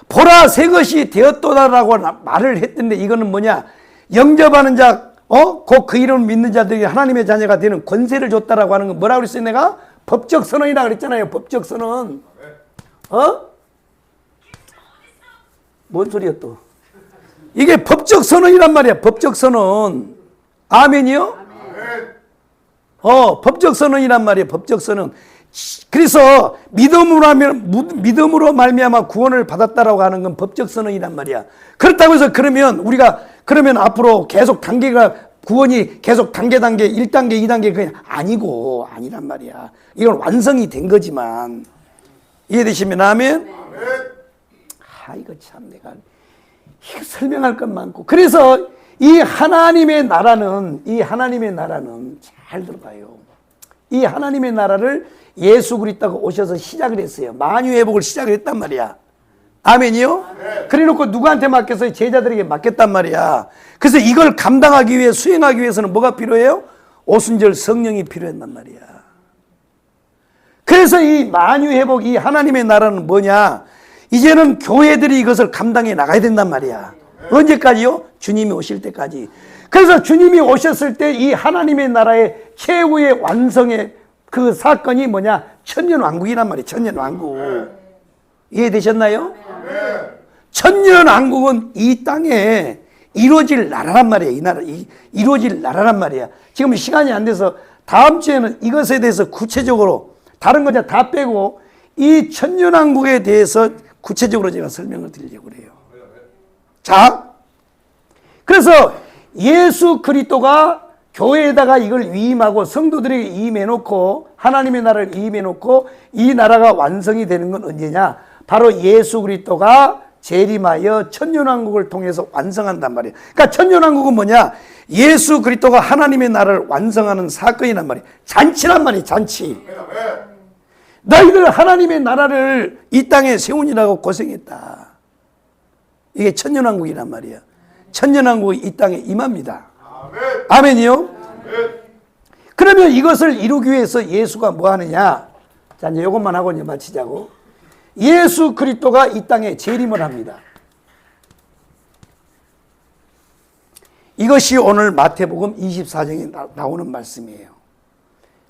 Speaker 1: 보라 새 것이 되었도다라고 말을 했던데 이거는 뭐냐? 영접하는 자, 곧 그 이름을 믿는 자들이 하나님의 자녀가 되는 권세를 줬다라고 하는 건 뭐라고 그랬어요? 내가 법적 선언이라 그랬잖아요. 법적 선언. 뭔 소리야 또? 이게 법적 선언이란 말이야. 법적 선언. 아멘이요? 법적 선언이란 말이에요. 법적 선언. 그래서 믿음으로 말미암아 구원을 받았다라고 하는 건 법적 선언이란 말이야. 그렇다고 해서 그러면 앞으로 계속 단계가 구원이 계속 단계 1단계 2단계 그냥 아니란 말이야. 이건 완성이 된 거지만 이해되시면 아멘? 이거 참 내가 설명할 것 많고. 그래서 이 하나님의 나라는 잘 들어봐요. 이 하나님의 나라를 예수 그리스도가 오셔서 시작을 했어요. 만유회복을 시작을 했단 말이야. 아멘이요? 그래 놓고 누구한테 맡겼어요? 제자들에게 맡겼단 말이야. 그래서 이걸 감당하기 위해, 수행하기 위해서는 뭐가 필요해요? 오순절 성령이 필요했단 말이야. 그래서 이 만유회복, 이 하나님의 나라는 뭐냐? 이제는 교회들이 이것을 감당해 나가야 된단 말이야. 언제까지요? 주님이 오실 때까지. 그래서 주님이 오셨을 때 이 하나님의 나라의 최후의 완성의 그 사건이 뭐냐? 천년왕국이란 말이에요. 천년왕국. 이해되셨나요? 천년왕국은 이 땅에 이루어질 나라란 말이에요. 이 나라, 이루어질 나라란 말이야. 지금 시간이 안 돼서 다음 주에는 이것에 대해서 구체적으로 다른 거 다 빼고 이 천년왕국에 대해서 구체적으로 제가 설명을 드리려고 그래요. 자, 그래서 예수 그리스도가 교회에다가 이걸 위임하고 성도들에게 위임해놓고 하나님의 나라를 위임해놓고 이 나라가 완성이 되는 건 언제냐? 바로 예수 그리스도가 재림하여 천년왕국을 통해서 완성한단 말이에요. 그러니까 천년왕국은 뭐냐? 예수 그리스도가 하나님의 나라를 완성하는 사건이란 말이에요. 잔치란 말이에요. 잔치. 너희들 하나님의 나라를 이 땅에 세우느라고 고생했다. 이게 천년왕국이란 말이야. 천년왕국이 이 땅에 임합니다. 아멘이요? 그러면 이것을 이루기 위해서 예수가 뭐 하느냐? 자, 이제 이것만 하고 이제 마치자고. 예수 그리스도가 이 땅에 재림을 합니다. 이것이 오늘 마태복음 24장에 나오는 말씀이에요.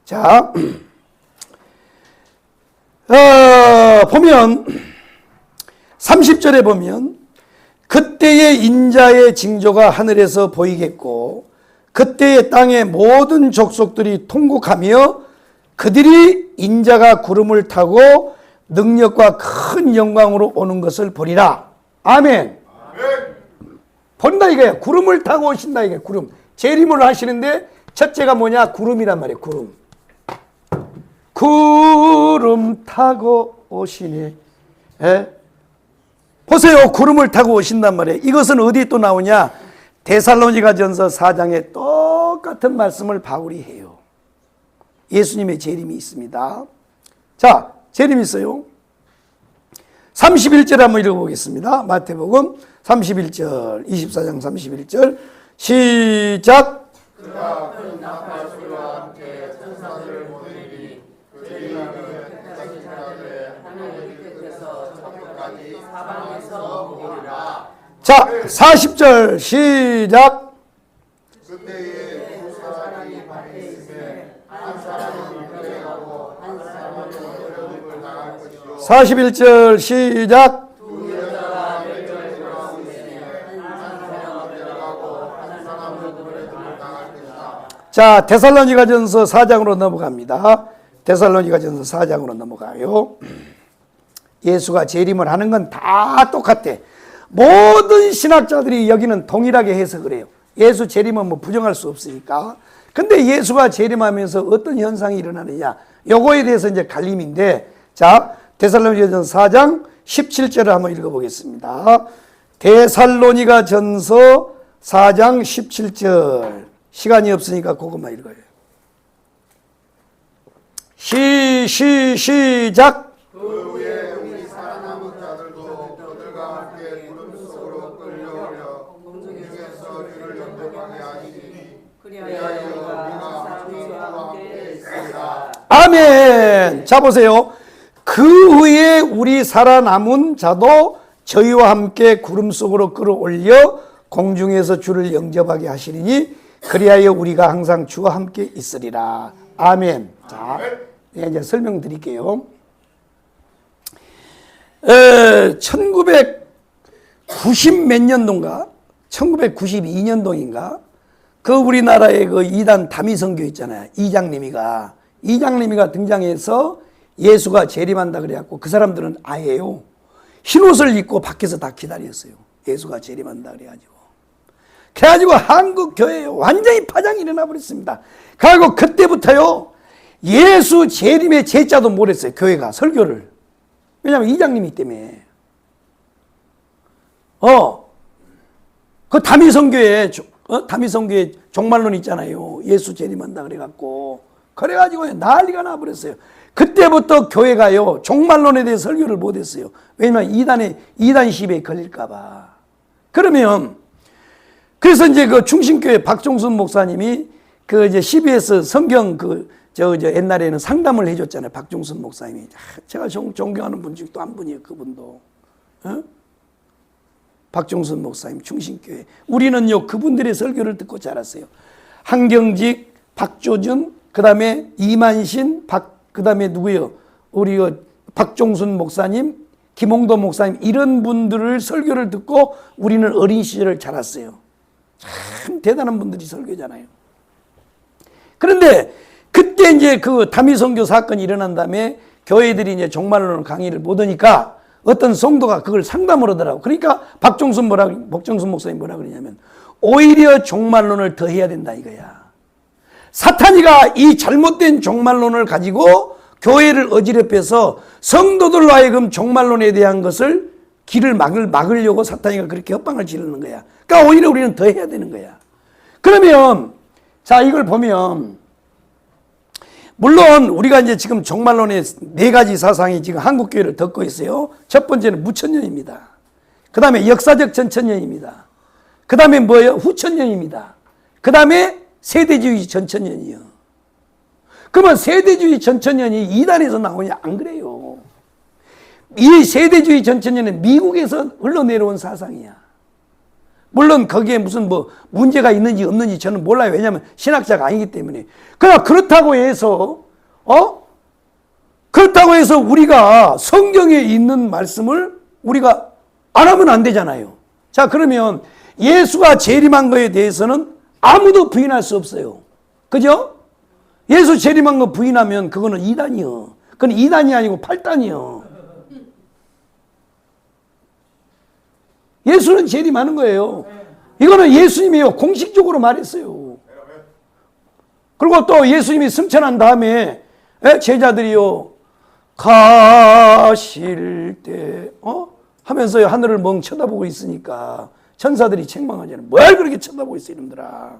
Speaker 1: 자, 보면 30절에 보면 그때의 인자의 징조가 하늘에서 보이겠고 그때의 땅의 모든 족속들이 통곡하며 그들이 인자가 구름을 타고 능력과 큰 영광으로 오는 것을 보리라. 아멘. 본다 이거야. 구름을 타고 오신다 이게 구름. 재림을 하시는데 첫째가 뭐냐? 구름이란 말이에요. 구름. 구름 타고 오시네. 예? 보세요. 구름을 타고 오신단 말이에요. 이것은 어디에 또 나오냐? 데살로니가전서 4장에 똑같은 말씀을 바울이 해요. 예수님의 재림이 있습니다. 자, 재림이 있어요. 31절 한번 읽어보겠습니다. 마태복음 31절, 24장 31절 시작.
Speaker 2: 그가 큰 나팔소리와 함께 천사들을 보내니 그들이 택하신 자들을 하늘 끝에서 저 끝까지 사방에서 보리라.
Speaker 1: 자, 40절 시작.
Speaker 2: 그때에 두 사람이 밖에 있으면 한 사람은 변해가고 한 사람은 어려움을 당할 것이요
Speaker 1: 41절 시작.
Speaker 2: 두 여자가 멸절에 들어가고 있으면 한 사람은 변해가고 한 사람은 어려움을 당할 것이다.
Speaker 1: 자, 데살로니가전서 4장으로 넘어갑니다. 데살로니가전서 4장으로 넘어가요. 예수가 재림을 하는 건 다 똑같대. 모든 신학자들이 여기는 동일하게 해석을 해요. 예수 재림은 뭐 부정할 수 없으니까. 근데 예수가 재림하면서 어떤 현상이 일어나느냐? 요거에 대해서 이제 갈림인데, 자, 데살로니가전서 4장 17절을 한번 읽어보겠습니다. 데살로니가전서 4장 17절. 시간이 없으니까 그것만 읽어요. 시작.
Speaker 2: 그 후에 우리 살아남은 자들도 그들과 함께 구름 속으로 끌려오려 공중에서 주를 영접하게 하시니 그리하여 우리가 주와 함께 있으리라.
Speaker 1: 아멘. 자, 보세요. 그 후에 우리 살아남은 자도 저희와 함께 구름 속으로 끌어올려 공중에서 주를 영접하게 하시리니 그리하여 우리가 항상 주와 함께 있으리라. 아멘. 자, 이제 설명드릴게요. 1990 몇 년도인가? 1992년도인가? 그 우리나라의 그 이단 다미선교 있잖아요. 이장님이가 등장해서 예수가 재림한다 그래갖고 그 사람들은 아예요. 흰옷을 입고 밖에서 다 기다렸어요. 예수가 재림한다 그래가지고 한국 교회에 완전히 파장이 일어나 버렸습니다. 그리고 그때부터요 예수 재림의 제자도 못했어요. 교회가 설교를. 왜냐하면 이장님이 때문에. 그 다미선교회 종말론 있잖아요. 예수 재림한다 그래가지고 난리가 나버렸어요. 그때부터 교회가요 종말론에 대해 설교를 못했어요. 왜냐하면 이단 시비에 걸릴까봐. 그러면 그래서 이제 그 충신교회 박종순 목사님이 그 이제 CBS 성경 저 옛날에는 상담을 해줬잖아요. 박종순 목사님이. 제가 존경하는 분 중에 또 한 분이에요. 그분도. 어? 박종순 목사님 충신교회. 우리는요 그분들의 설교를 듣고 자랐어요. 한경직, 박조준, 그 다음에 이만신, 그 다음에 누구요? 우리 박종순 목사님, 김홍도 목사님 이런 분들을 설교를 듣고 우리는 어린 시절을 자랐어요. 참 대단한 분들이 설교잖아요. 그런데 그때 이제 그 다미선교 사건이 일어난 다음에 교회들이 이제 종말론 강의를 못 하니까 어떤 성도가 그걸 상담을 하더라고. 그러니까 박종순 목사님 뭐라 그러냐면 오히려 종말론을 더 해야 된다 이거야. 사탄이가 이 잘못된 종말론을 가지고 교회를 어지럽혀서 성도들로 하여금 종말론에 대한 것을 길을 막으려고 사탄이가 그렇게 협박을 지르는 거야. 그러니까 오히려 우리는 더 해야 되는 거야. 그러면 자 이걸 보면 물론 우리가 이제 지금 종말론의 4가지 사상이 지금 한국 교회를 덮고 있어요. 첫 번째는 무천년입니다. 그 다음에 역사적 전천년입니다. 그 다음에 뭐예요? 후천년입니다. 그 다음에 세대주의 전천년이요. 그러면 세대주의 전천년이 이단에서 나오냐? 안 그래요. 이 세대주의 전천년은 미국에서 흘러내려온 사상이야. 물론 거기에 무슨 뭐 문제가 있는지 없는지 저는 몰라요. 왜냐하면 신학자가 아니기 때문에. 그러나 그렇다고 해서 우리가 성경에 있는 말씀을 우리가 안 하면 안 되잖아요. 자 그러면 예수가 재림한 거에 대해서는 아무도 부인할 수 없어요. 그죠? 예수 재림한 거 부인하면 그거는 이단이요. 그건 이단이 아니고 팔단이요. 예수는 재림하는 거예요. 이거는 예수님이요 공식적으로 말했어요. 그리고 또 예수님이 승천한 다음에 제자들이요 가실 때 하면서 하늘을 멍 쳐다보고 있으니까 천사들이 책망하잖아요. 뭘 그렇게 쳐다보고 있어 이놈들아.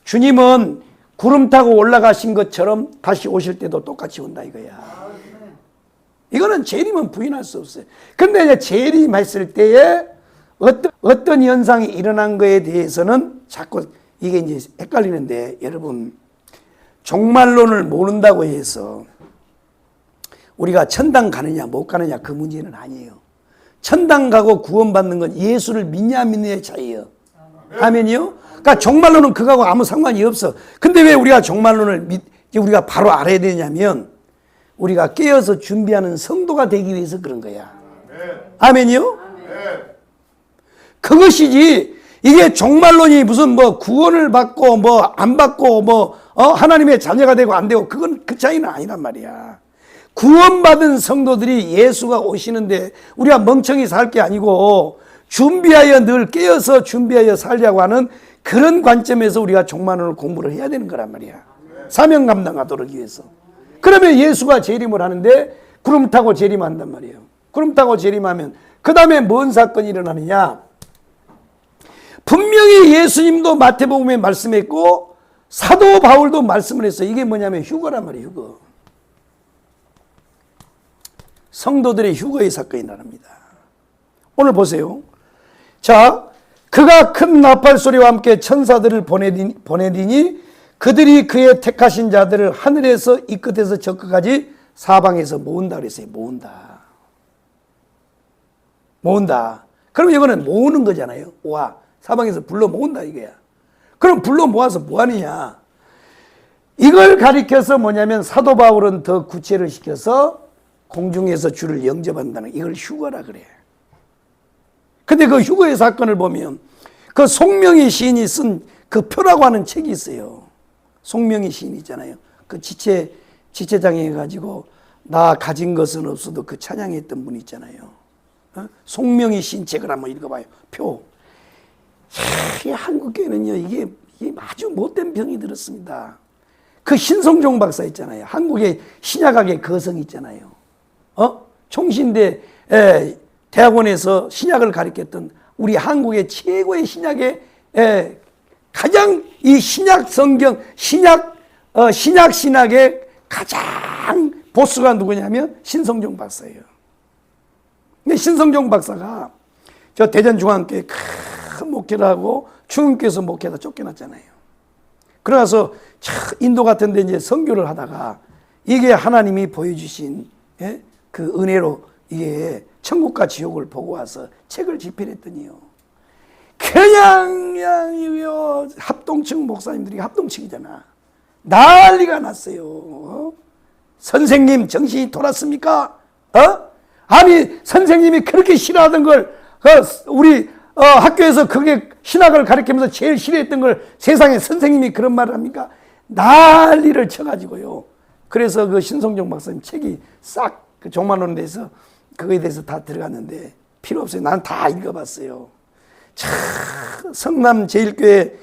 Speaker 1: 주님은 구름 타고 올라가신 것처럼 다시 오실 때도 똑같이 온다 이거야. 이거는 재림은 부인할 수 없어요. 근데 이제 재림했을 때에 어떤 현상이 일어난 거에 대해서는 자꾸 이게 이제 헷갈리는데 여러분 종말론을 모른다고 해서 우리가 천당 가느냐 못 가느냐 그 문제는 아니에요. 천당 가고 구원받는 건 예수를 믿냐 안 믿느냐의 차이예요. 아멘이요? 그러니까 종말론은 그거하고 아무 상관이 없어. 근데 왜 우리가 종말론을 우리가 바로 알아야 되냐면 우리가 깨어서 준비하는 성도가 되기 위해서 그런 거야. 아멘이요? 그것이지 이게 종말론이 무슨 뭐 구원을 받고 뭐 안 받고 뭐 하나님의 자녀가 되고 안 되고 그건 그 차이는 아니란 말이야. 구원받은 성도들이 예수가 오시는데 우리가 멍청이 살 게 아니고 준비하여 늘 깨어서 준비하여 살려고 하는 그런 관점에서 우리가 종말론을 공부를 해야 되는 거란 말이야. 사명 감당하도록 위해서. 그러면 예수가 재림을 하는데 구름 타고 재림한단 말이에요. 구름 타고 재림하면 그 다음에 뭔 사건이 일어나느냐. 분명히 예수님도 마태복음에 말씀했고 사도 바울도 말씀을 했어요. 이게 뭐냐면 휴거란 말이에요. 휴거. 성도들의 휴거의 사건이 일어납니다. 오늘 보세요. 자, 그가 큰 나팔 소리와 함께 천사들을 보내리니 그들이 그의 택하신 자들을 하늘에서 이 끝에서 저 끝까지 사방에서 모은다 그랬어요. 모은다. 그럼 이거는 모으는 거잖아요. 와, 사방에서 불러 모은다 이거야. 그럼 불러 모아서 뭐 하느냐. 이걸 가리켜서 뭐냐면 사도 바울은 더 구체를 시켜서 공중에서 주를 영접한다는 이걸 휴거라 그래. 근데 그 휴거의 사건을 보면 그 송명희 시인이 쓴 그 표라고 하는 책이 있어요. 송명희 시인 있잖아요. 그 지체장애 해가지고 나 가진 것은 없어도 그 찬양했던 분 있잖아요. 송명희 시인 책을 한번 읽어봐요. 표. 이 한국교회는요 이게 아주 못된 병이 들었습니다. 그 신성종 박사 있잖아요. 한국의 신약학의 거성 있잖아요. 총신대 대학원에서 신약을 가르쳤던 우리 한국의 최고의 신약의 가장 이 신약 성경 신약의 가장 보스가 누구냐면 신성종 박사예요. 근데 신성종 박사가 저 대전중앙교회 큰 목회를 하고 중흥교에서 목회하다 쫓겨났잖아요. 그러나서 인도 같은 데 이제 선교를 하다가 이게 하나님이 보여주신 그 은혜로 이게 천국과 지옥을 보고 와서 책을 집필했더니요. 그냥 합동층 목사님들이 합동층이잖아. 난리가 났어요. 선생님 정신이 돌았습니까? 아니 선생님이 그렇게 싫어하던 걸 우리 학교에서 그게 신학을 가르치면서 제일 싫어했던 걸 세상에 선생님이 그런 말을 합니까? 난리를 쳐가지고요. 그래서 그 신성종 박사님 책이 싹 그 종말론에 대해서 그거에 대해서 다 들어갔는데 필요 없어요. 난 다 읽어봤어요. 참 성남 제일교회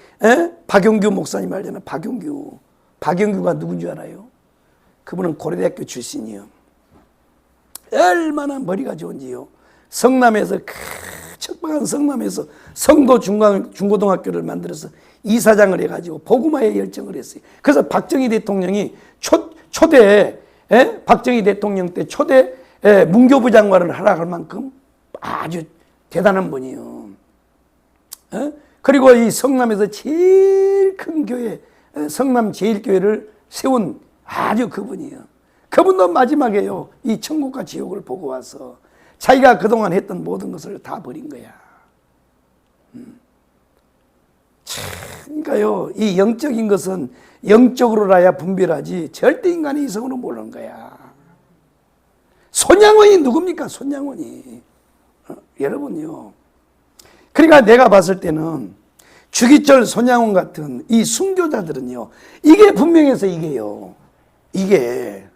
Speaker 1: 박용규 목사님 알잖아요. 박용규가 누군 줄 알아요? 그분은 고려대학교 출신이요. 얼마나 머리가 좋은지요. 성남에서 척박한 성남에서 성도 중고등학교를 만들어서 이사장을 해가지고 복음화에 열정을 했어요. 그래서 박정희 대통령이 초대 박정희 대통령 때 초대 문교부 장관을 하라 할 만큼 아주 대단한 분이요. 그리고 이 성남에서 제일 큰 교회 성남 제일교회를 세운 아주 그분이에요. 그분도 마지막에요. 이 천국과 지옥을 보고 와서 자기가 그동안 했던 모든 것을 다 버린 거야. 그러니까요, 이 영적인 것은 영적으로라야 분별하지 절대 인간의 이성으로 모르는 거야. 손양원이 누굽니까? 손양원이. 여러분요. 그러니까 내가 봤을 때는 주기철, 손양원 같은 이 순교자들은요, 이게 분명해서 이게요. 이게.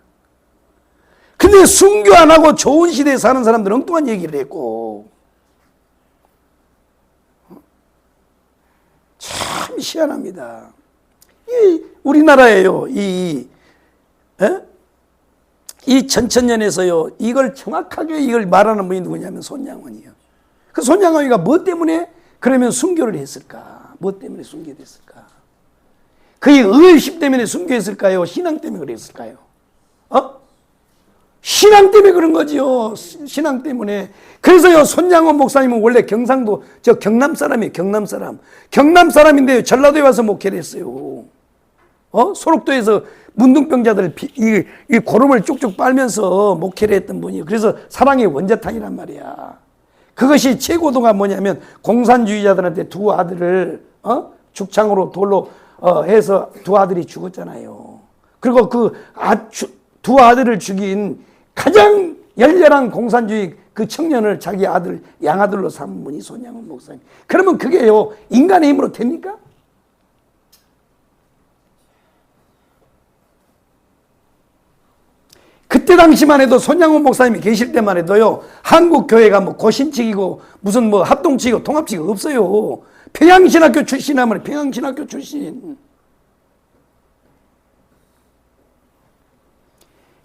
Speaker 1: 근데 순교 안 하고 좋은 시대에 사는 사람들은 엉뚱한 얘기를 했고, 참 희한합니다. 우리나라에요, 이 천천년에서요, 이걸 정확하게 이걸 말하는 분이 누구냐면 손양원이요. 그 손양원이가 뭐 때문에 그러면 순교를 했을까? 뭐 때문에 순교됐을까? 그의 의심 때문에 순교했을까요? 신앙 때문에 그랬을까요? 신앙 때문에 그런 거지요. 신앙 때문에. 그래서요, 손양원 목사님은 원래 경상도, 경남 사람이에요. 경남 사람. 경남 사람인데요, 전라도에 와서 목회를 했어요. 소록도에서 문둥병자들 이 고름을 쭉쭉 빨면서 목회를 했던 분이에요. 그래서 사랑의 원자탄이란 말이야. 그것이 최고도가 뭐냐면 공산주의자들한테 두 아들을 죽창으로 돌로 해서 두 아들이 죽었잖아요. 그리고 두 아들을 죽인 가장 열렬한 공산주의 그 청년을 자기 아들, 양아들로 삼은 분이 손양원 목사님. 그러면 그게요, 인간의 힘으로 됩니까? 그때 당시만 해도 손양원 목사님이 계실 때만 해도요, 한국 교회가 뭐 고신칙이고 무슨 뭐 합동칙이고 통합칙이 없어요. 평양신학교 출신 하면 평양신학교 출신.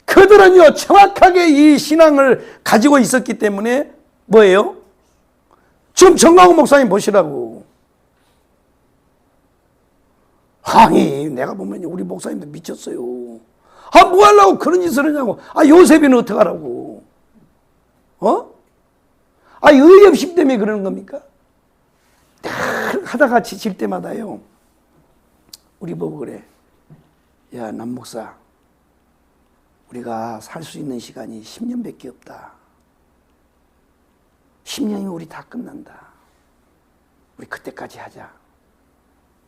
Speaker 1: 그들은요, 정확하게 이 신앙을 가지고 있었기 때문에 뭐예요? 지금 정광훈 목사님 보시라고. 아니, 내가 보면 우리 목사님도 미쳤어요. 뭐 하려고 그런 짓을 하냐고. 요셉이는 어떡하라고. 의협심 때문에 그러는 겁니까? 늘 하다가 지칠 때마다요, 우리 보고 그래. 야, 남 목사, 우리가 살 수 있는 시간이 10년밖에 없다. 10년이면 우리 다 끝난다. 우리 그때까지 하자.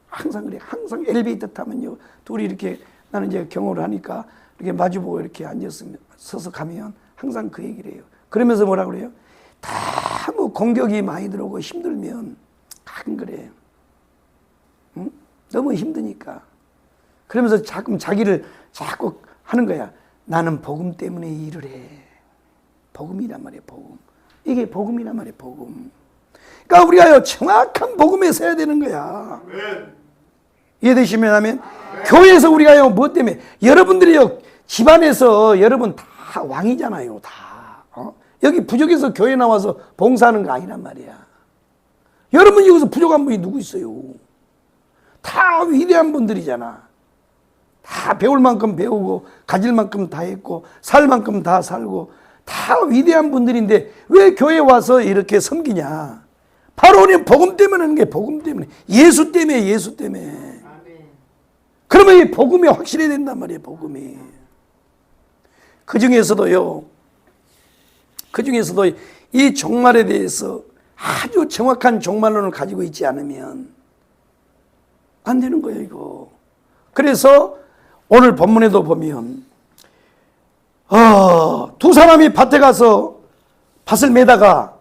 Speaker 1: 항상 그래. 항상 엘리베이터 타면요, 둘이 이렇게, 나는 이제 경험을 하니까 이렇게 마주보고 이렇게 앉았으면, 서서 가면 항상 그 얘기를 해요. 그러면서 뭐라 그래요? 다 뭐 공격이 많이 들어오고 힘들면 가끔 그래. 응? 너무 힘드니까. 그러면서 자기를 자꾸 하는 거야. 나는 복음 때문에 일을 해. 복음이란 말이야, 복음. 이게 복음이란 말이야, 복음. 그러니까 우리가요, 정확한 복음에 서야 되는 거야. 이해되시면 하면? 교회에서 우리가요, 뭐 때문에? 여러분들이요, 집안에서 여러분 다 왕이잖아요, 다. 여기 부족해서 교회 나와서 봉사하는 거 아니란 말이야. 여러분 여기서 부족한 분이 누구 있어요? 다 위대한 분들이잖아. 다 배울 만큼 배우고 가질 만큼 다 했고 살 만큼 다 살고 다 위대한 분들인데 왜 교회 와서 이렇게 섬기냐? 바로 우리 복음 때문에 하는 게 복음 때문에, 예수 때문에, 예수 때문에. 그러면 이 복음이 확실해야 된단 말이에요. 복음이. 그 중에서도 이 종말에 대해서 아주 정확한 종말론을 가지고 있지 않으면 안 되는 거예요, 이거. 그래서 오늘 본문에도 보면 두 사람이 밭에 가서 밭을 매다가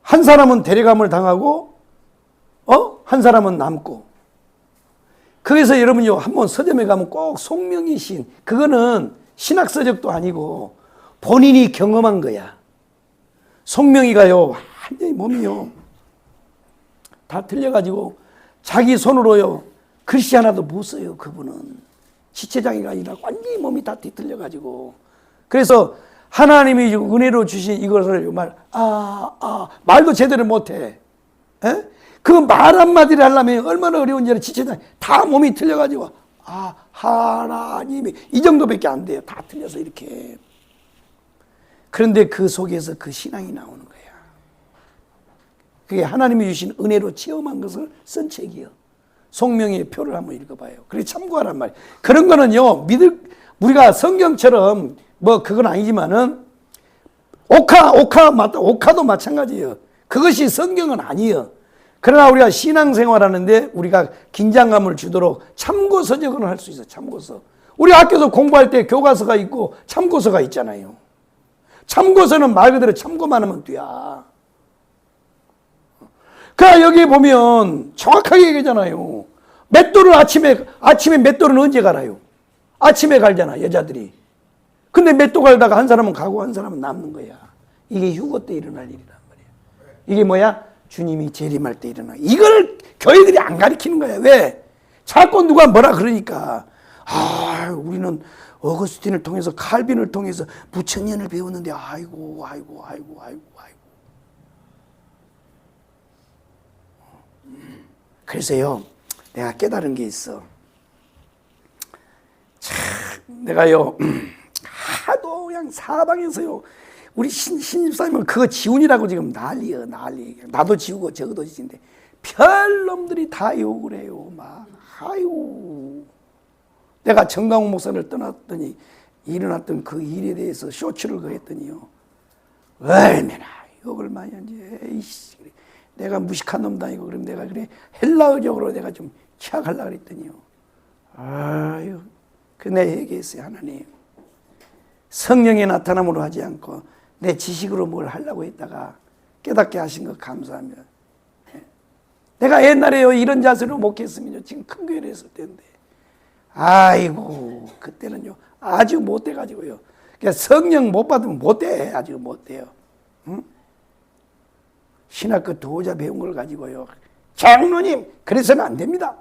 Speaker 1: 한 사람은 데려감을 당하고 한 사람은 남고. 그래서 여러분요, 한번 서점에 가면 꼭 송명의 시인, 그거는 신학서적도 아니고 본인이 경험한 거야. 송명이가요, 완전히 몸이요 다 틀려가지고 자기 손으로요 글씨 하나도 못 써요. 그분은 지체장애가 아니라 완전히 몸이 다 뒤틀려가지고. 그래서 하나님이 은혜로 주신 이것을 말도 제대로 못해. 그 말 한마디를 하려면 얼마나 어려운지 지체장애 다 몸이 틀려가지고 하나님이 이 정도밖에 안 돼요. 다 틀려서 이렇게. 그런데 그 속에서 그 신앙이 나오는 거야. 그게 하나님이 주신 은혜로 체험한 것을 쓴 책이요. 송명의 표를 한번 읽어봐요. 그래 참고하란 말이에요. 그런 거는요, 우리가 성경처럼 뭐 그건 아니지만은 오카도 마찬가지예요. 그것이 성경은 아니에요. 그러나 우리가 신앙생활하는데 우리가 긴장감을 주도록 참고서적은 할 수 있어요. 참고서. 우리 학교에서 공부할 때 교과서가 있고 참고서가 있잖아요. 참고서는 말 그대로 참고만 하면 돼야. 그러니까 여기 보면 정확하게 얘기하잖아요. 맷돌을 아침에 맷돌은 언제 갈아요? 아침에 갈잖아, 여자들이. 근데 맷돌 갈다가 한 사람은 가고 한 사람은 남는 거야. 이게 휴거 때 일어날 일이란 말이야. 이게 뭐야? 주님이 재림할 때 일어나. 이걸 교회들이 안 가르치는 거야. 왜? 자꾸 누가 뭐라 그러니까. 우리는 어거스틴을 통해서 칼빈을 통해서 부천년을 배웠는데 아이고. 그래서요, 내가 깨달은 게 있어. 참, 내가요, 하도 그냥 사방에서요, 우리 신집사님은 그거 지훈이라고 지금 난리야, 난리. 나도 지우고 저도 지는데 별 놈들이 다 욕을 해요. 막, 아이고. 내가 정강훈 목사를 떠났더니 일어났던 그 일에 대해서 쇼츠를 그랬더니요, 얼마나 욕을 많이 하는지. 에이씨. 내가 무식한 놈도 아니고, 그럼 내가 그래 헬라어적으로 내가 좀 취약하려고 그랬더니요. 내가 얘기했어요. 하나님, 성령의 나타남으로 하지 않고 내 지식으로 뭘 하려고 했다가 깨닫게 하신 것 감사하며. 내가 옛날에요 이런 자세로 목했으면요 지금 큰 교회를 했을 텐데. 아이고, 그때는요 아주 못돼가지고요. 그러니까 성령 못 받으면 못돼. 아주 못돼요. 응? 신학교 도자 배운 걸 가지고요, 장로님 그래서는 안 됩니다.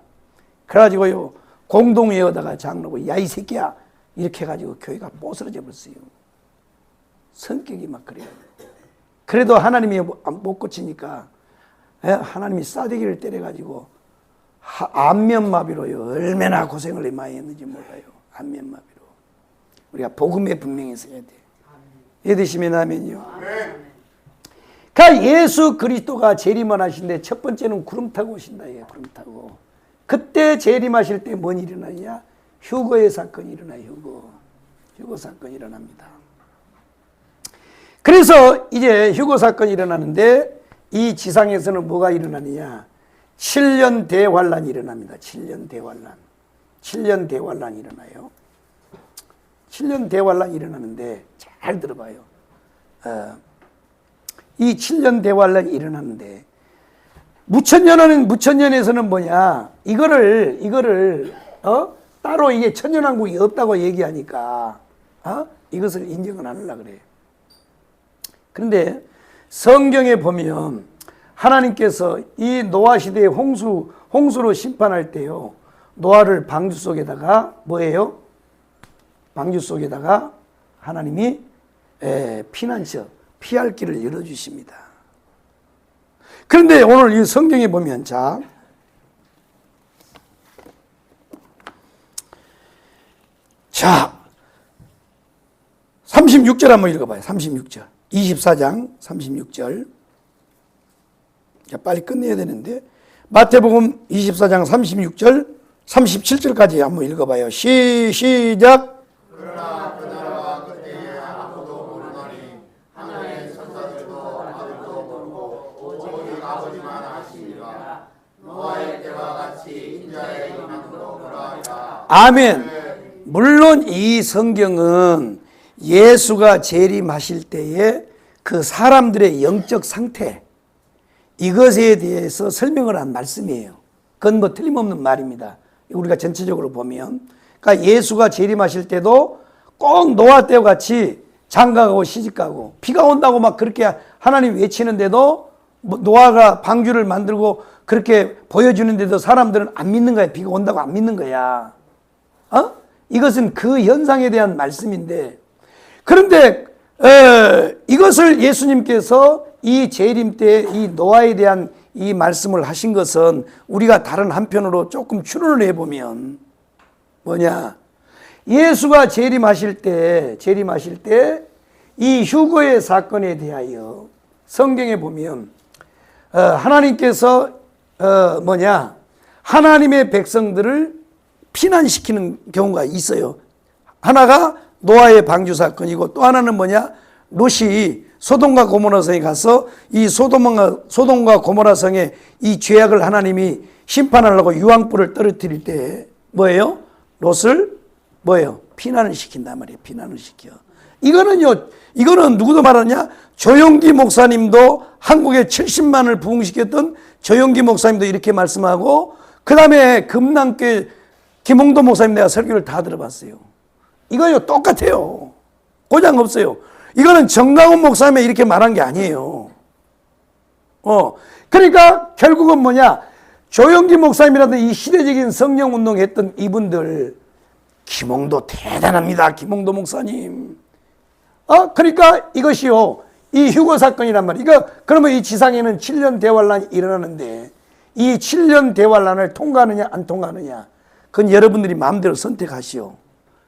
Speaker 1: 그래가지고요 공동회의하다가 장로고, 야 이 새끼야 이렇게 해가지고 교회가 뽀스러져 버렸어요. 성격이 막 그래요. 그래도 하나님이 못 고치니까 하나님이 싸대기를 때려가지고 안면마비로요 얼마나 고생을 많이 했는지 몰라요. 안면마비로. 우리가 복음에 분명히 있어야 돼. 이해되시면 하면요. 그러니까 예수 그리스도가 재림을 하신데 첫 번째는 구름 타고 오신다. 구름 타고. 그때 재림하실 때 뭔 일이 일어나냐? 휴거의 사건이 일어나요. 휴거 사건이 일어납니다. 그래서 이제 휴거 사건이 일어나는데 이 지상에서는 뭐가 일어나느냐? 7년 대환란이 일어납니다. 7년 대환란. 7년 대환란이 일어나요. 7년 대환란이 일어나는데 잘 들어봐요. 이 7년 대환란이 일어나는데 무천년에서는 뭐냐? 이거를 따로 이게 천년왕국이 없다고 얘기하니까 이것을 인정을 안 하려고 그래요. 그런데 성경에 보면 하나님께서 이 노아 시대의 홍수로 심판할 때요, 노아를 방주 속에다가 뭐예요? 방주 속에다가 하나님이 피할 길을 열어주십니다. 그런데 오늘 이 성경에 보면, 자, 자, 36절 한번 읽어봐요. 36절. 24장 36절. 자, 빨리 끝내야 되는데. 마태복음 24장 36절, 37절까지 한번 읽어봐요. 시작.
Speaker 2: 그러나 그 나라와 그 때에 아무도 모르나니 하나님의 천사들도 아들도 모르고 오직 아버지만 아시니라. 노아의 때와 같이 인자의 임함도 그러하리라.
Speaker 1: 아멘. 물론 이 성경은 예수가 재림하실 때에 그 사람들의 영적 상태, 이것에 대해서 설명을 한 말씀이에요. 그건 뭐 틀림없는 말입니다. 우리가 전체적으로 보면. 그러니까 예수가 재림하실 때도 꼭 노아 때와 같이 장가가고 시집가고 비가 온다고 막 그렇게 하나님 외치는데도 노아가 방주를 만들고 그렇게 보여주는데도 사람들은 안 믿는 거야. 비가 온다고 안 믿는 거야. 이것은 그 현상에 대한 말씀인데, 그런데 이것을 예수님께서 이 재림 때 이 노아에 대한 이 말씀을 하신 것은 우리가 다른 한편으로 조금 추론을 해보면 뭐냐, 예수가 재림하실 때 이 휴거의 사건에 대하여 성경에 보면 하나님께서 하나님의 백성들을 피난시키는 경우가 있어요. 하나가 노아의 방주 사건이고, 또 하나는 롯이 소돔과 고모라 성에 가서 이 소돔과 고모라 성에 이 죄악을 하나님이 심판하려고 유황불을 떨어뜨릴 때 롯을 피난을 시킨단 말이에요. 피난을 시켜. 이거는 누구도 말하냐? 조용기 목사님도, 한국에 70만을 부흥시켰던 조용기 목사님도 이렇게 말씀하고, 그 다음에 금남교회 김홍도 목사님 내가 설교를 다 들어봤어요. 이거요 똑같아요. 고장 없어요. 이거는 정강훈 목사님이 이렇게 말한 게 아니에요. 그러니까 결국은 조영기 목사님이라든 이 시대적인 성령운동 했던 이분들, 김홍도 대단합니다. 김홍도 목사님. 그러니까 이것이요, 이 휴거 사건이란 말이에요. 그러면 이 지상에는 7년 대환란이 일어나는데, 이 7년 대환란을 통과하느냐 안 통과하느냐, 그건 여러분들이 마음대로 선택하시오.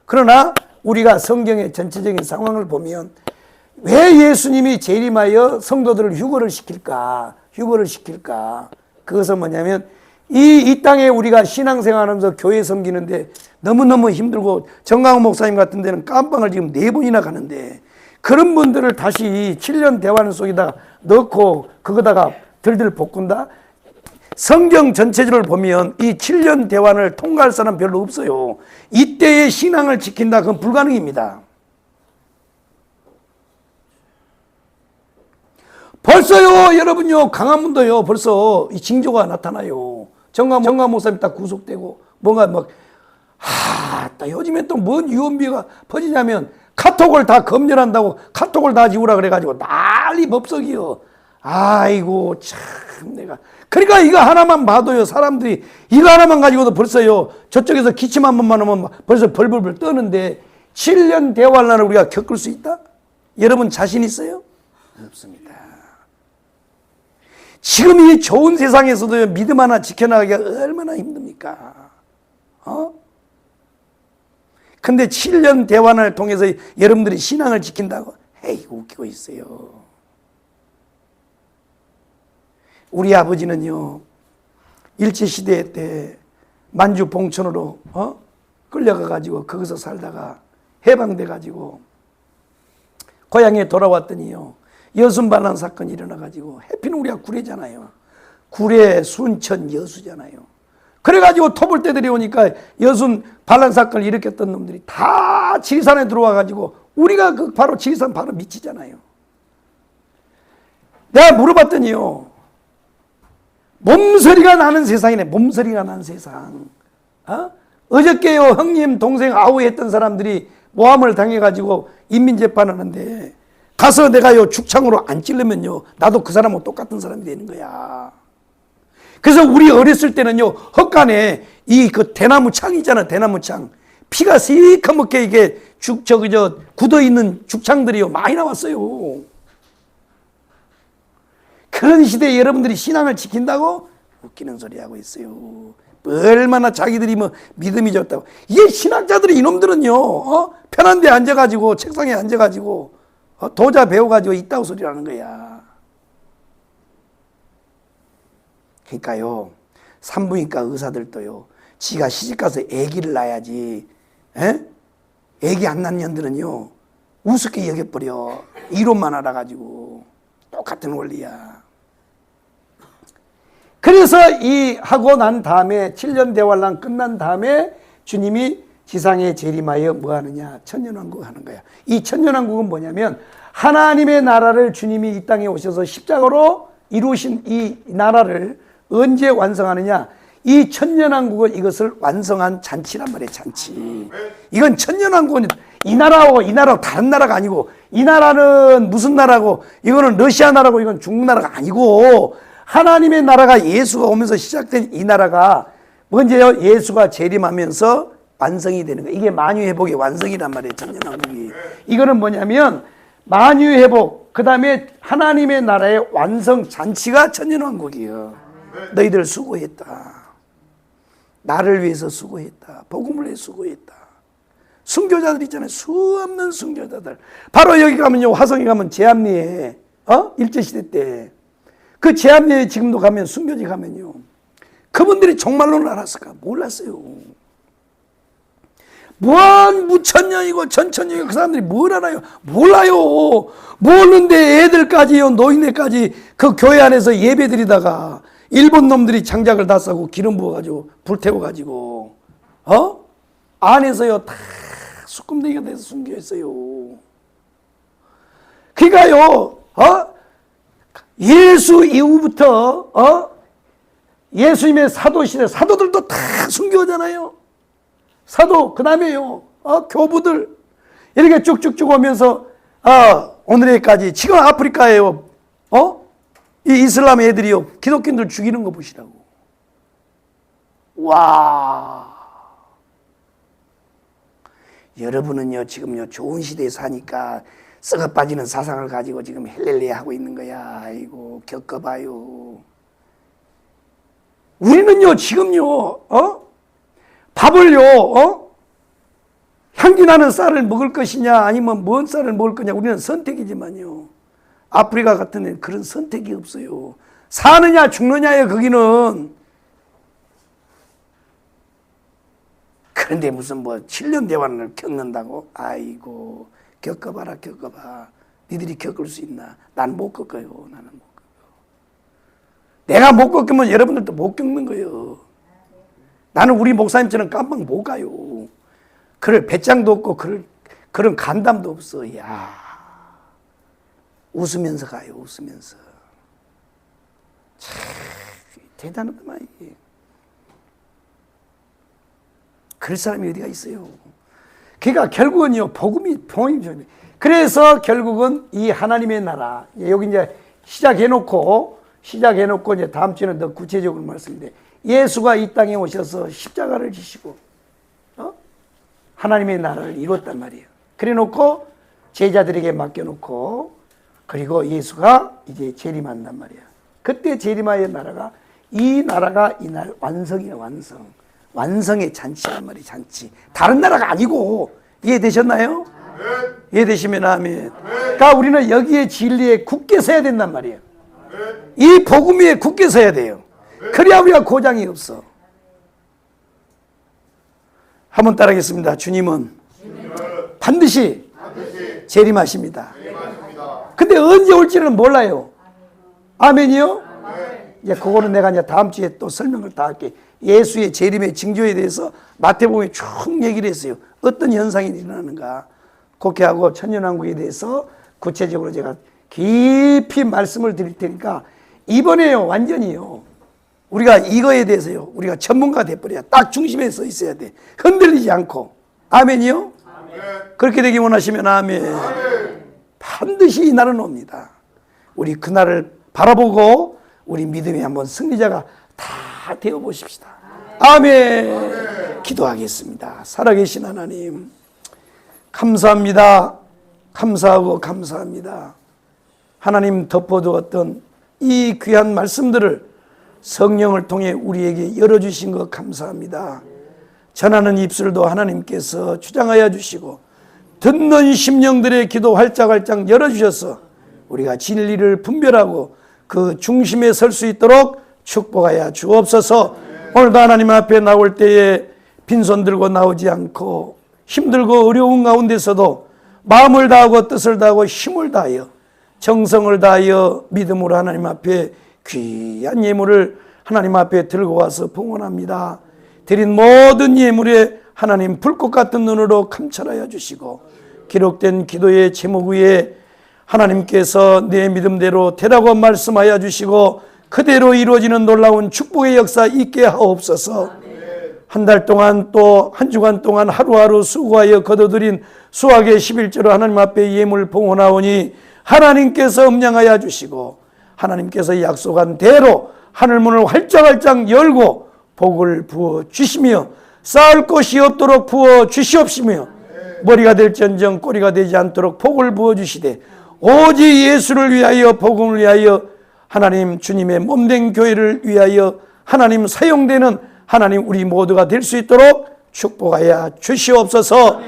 Speaker 1: 그러나 우리가 성경의 전체적인 상황을 보면 왜 예수님이 재림하여 성도들을 휴거를 시킬까? 그것은 뭐냐면 이 땅에 우리가 신앙생활하면서 교회 섬기는데 너무너무 힘들고, 정강훈 목사님 같은 데는 깜빵을 지금 4번이나 가는데, 그런 분들을 다시 7년 대환 속에다가 넣고 그거다가 들들 볶은다? 성경 전체적으로 보면 이 7년 대환을 통과할 사람 별로 없어요. 이때의 신앙을 지킨다, 그건 불가능입니다. 벌써요, 여러분요, 강화문도요, 벌써 이 징조가 나타나요. 정강 목사님 딱 구속되고, 요즘에 또 뭔 유언비가 퍼지냐면, 카톡을 다 검열한다고, 카톡을 다 지우라 그래가지고 난리 법석이요. 아이고, 참, 그러니까 이거 하나만 봐도요, 사람들이 이거 하나만 가지고도 벌써요, 저쪽에서 기침 한 번만 하면 벌써 벌벌벌 떠는데, 7년 대환란을 우리가 겪을 수 있다? 여러분 자신 있어요? 없습니다. 지금 이 좋은 세상에서도 믿음 하나 지켜나가기가 얼마나 힘듭니까? 근데 7년 대환을 통해서 여러분들이 신앙을 지킨다고? 에이, 웃기고 있어요. 우리 아버지는요, 일제시대 때 만주 봉천으로 끌려가가지고 거기서 살다가 해방돼가지고 고향에 돌아왔더니요, 여순반란 사건이 일어나가지고, 해피는 우리가 구례잖아요. 구례, 순천, 여수잖아요. 그래가지고 토벌대들이 오니까 여순 반란 사건을 일으켰던 놈들이 다 지리산에 들어와가지고, 우리가 바로 지리산 바로 밑이잖아요. 내가 물어봤더니요, 몸서리가 나는 세상이네. 몸서리가 나는 세상. 어저께요, 형님 동생 아우했던 사람들이 모함을 당해가지고 인민재판하는데, 가서 내가요 죽창으로 안 찔르면요, 나도 그 사람하고 똑같은 사람이 되는 거야. 그래서 우리 어렸을 때는요, 헛간에 그 대나무 창 있잖아, 대나무 창. 피가 시커멓게 이게 굳어 있는 죽창들이요 많이 나왔어요. 그런 시대에 여러분들이 신앙을 지킨다고? 웃기는 소리 하고 있어요. 얼마나 자기들이 뭐 믿음이 좋다고. 이게 신학자들이 이놈들은요, 편한 데 앉아가지고 책상에 앉아가지고 도자 배워가지고 있다고 소리라는 거야. 그러니까요, 산부인과 의사들도요, 지가 시집가서 아기를 낳아야지, 아기 안 낳는 년들은요 우습게 여겨버려. 이론만 알아가지고. 똑같은 원리야. 그래서 이 하고 난 다음에 7년 대환란 끝난 다음에 주님이 지상에 재림하여 뭐 하느냐? 천년왕국 하는 거야. 이 천년왕국은 뭐냐면 하나님의 나라를 주님이 이 땅에 오셔서 십자가로 이루신 이 나라를 언제 완성하느냐? 이 천년왕국은 이것을 완성한 잔치란 말이에요. 잔치. 이건 천년왕국은 이 나라하고 이 나라하고 다른 나라가 아니고, 이 나라는 무슨 나라고, 이거는 러시아 나라고, 이건 중국 나라가 아니고, 하나님의 나라가 예수가 오면서 시작된 이 나라가 먼저요, 예수가 재림하면서 완성이 되는 거예요. 이게 만유회복의 완성이란 말이에요. 천년왕국이. 이거는 뭐냐면 만유회복, 그 다음에 하나님의 나라의 완성 잔치가 천년왕국이에요. 너희들 수고했다. 나를 위해서 수고했다. 복음을 위해 수고했다. 순교자들 있잖아요. 수없는 순교자들. 바로 여기 가면요, 화성에 가면 제암리에, 일제시대 때. 그 제암리에 지금도 가면, 순교지 가면요. 그분들이 정말로는 알았을까? 몰랐어요. 무한 무천년이고 천천년이고 그 사람들이 뭘 알아요? 몰라요. 모르는데 애들까지요, 노인네까지 그 교회 안에서 예배 드리다가 일본 놈들이 장작을 다 싸고 기름 부어가지고 불태워가지고 안에서요 다 수금대기가 돼서 순교했어요. 그러니까요 예수 이후부터 예수님의 사도시대 사도들도 다 순교하잖아요. 사도 그 다음에요 교부들 이렇게 쭉쭉쭉 오면서 오늘까지 지금 아프리카에요 이 이슬람 애들이요 기독교인들 죽이는 거 보시라고. 와, 여러분은요 지금요 좋은 시대에 사니까 썩어 빠지는 사상을 가지고 지금 헬렐레 하고 있는 거야. 아이고 겪어봐요. 우리는요 지금요 밥을요 향기 나는 쌀을 먹을 것이냐 아니면 먼 쌀을 먹을 거냐, 우리는 선택이지만요 아프리카 같은 데는 그런 선택이 없어요. 사느냐 죽느냐에 거기는. 그런데 무슨 뭐 7년 대환을 겪는다고? 아이고 겪어봐라 겪어봐. 니들이 겪을 수 있나? 난 못 겪어요. 나는 못 겪어. 내가 못 겪으면 여러분들도 못 겪는 거예요. 나는 우리 목사님처럼 깜빡 못 가요. 그럴 배짱도 없고 그런 간담도 없어. 야, 웃으면서 가요. 웃으면서. 참 대단하더만 이게. 그럴 사람이 어디가 있어요. 그러니까 결국은요 복음이 좀. 그래서 결국은 이 하나님의 나라 여기 이제 시작해놓고 이제 다음 주에는 더 구체적으로 말씀인데, 예수가 이 땅에 오셔서 십자가를 지시고 하나님의 나라를 이뤘단 말이에요. 그래놓고 제자들에게 맡겨놓고 그리고 예수가 이제 재림한단 말이야. 그때 재림하여 나라가 이날 완성이야. 완성의 잔치란 말이야. 잔치. 다른 나라가 아니고. 이해되셨나요? 이해되시면 아멘. 그러니까 우리는 여기에 진리에 굳게 서야 된단 말이에요. 이 복음 위에 굳게 서야 돼요. 그래야 우리가 고장이 없어. 한번 따라하겠습니다. 주님은 반드시 재림하십니다. 근데 언제 올지는 몰라요. 아멘이요? 이제 그거는 내가 이제 다음 주에 또 설명을 다 할게. 예수의 재림의 징조에 대해서 마태복음에 쭉 얘기를 했어요. 어떤 현상이 일어나는가. 그렇게 하고 천년왕국에 대해서 구체적으로 제가 깊이 말씀을 드릴 테니까 이번에요 완전히요 우리가 이거에 대해서요 우리가 전문가 돼버려야 딱 중심에 서 있어야 돼. 흔들리지 않고. 아멘이요? 아멘. 그렇게 되기 원하시면 아멘. 아멘. 반드시 이 날은 옵니다. 우리 그날을 바라보고 우리 믿음의 한번 승리자가 다 되어보십시다. 아멘. 아멘. 기도하겠습니다. 살아계신 하나님 감사합니다. 감사하고 감사합니다. 하나님 덮어두었던 이 귀한 말씀들을 성령을 통해 우리에게 열어주신 것 감사합니다. 전하는 입술도 하나님께서 주장하여 주시고 듣는 심령들의 기도 활짝활짝 열어주셔서 우리가 진리를 분별하고 그 중심에 설 수 있도록 축복하여 주옵소서. 오늘도 하나님 앞에 나올 때에 빈손 들고 나오지 않고 힘들고 어려운 가운데서도 마음을 다하고 뜻을 다하고 힘을 다하여 정성을 다하여 믿음으로 하나님 앞에 귀한 예물을 하나님 앞에 들고 와서 봉헌합니다. 드린 모든 예물에 하나님 불꽃 같은 눈으로 감찰하여 주시고 기록된 기도의 제목 위에 하나님께서 내 믿음대로 되라고 말씀하여 주시고 그대로 이루어지는 놀라운 축복의 역사 있게 하옵소서. 한 달 동안 또 한 주간 동안 하루하루 수고하여 거둬들인 수학의 11조로 하나님 앞에 예물 봉헌하오니 하나님께서 음량하여 주시고 하나님께서 약속한 대로 하늘문을 활짝활짝 열고 복을 부어 주시며 쌓을 것이 없도록 부어 주시옵시며 머리가 될지언정 꼬리가 되지 않도록 복을 부어 주시되 오직 예수를 위하여 복음을 위하여 하나님 주님의 몸된 교회를 위하여 하나님 사용되는 하나님 우리 모두가 될 수 있도록 축복하여 주시옵소서.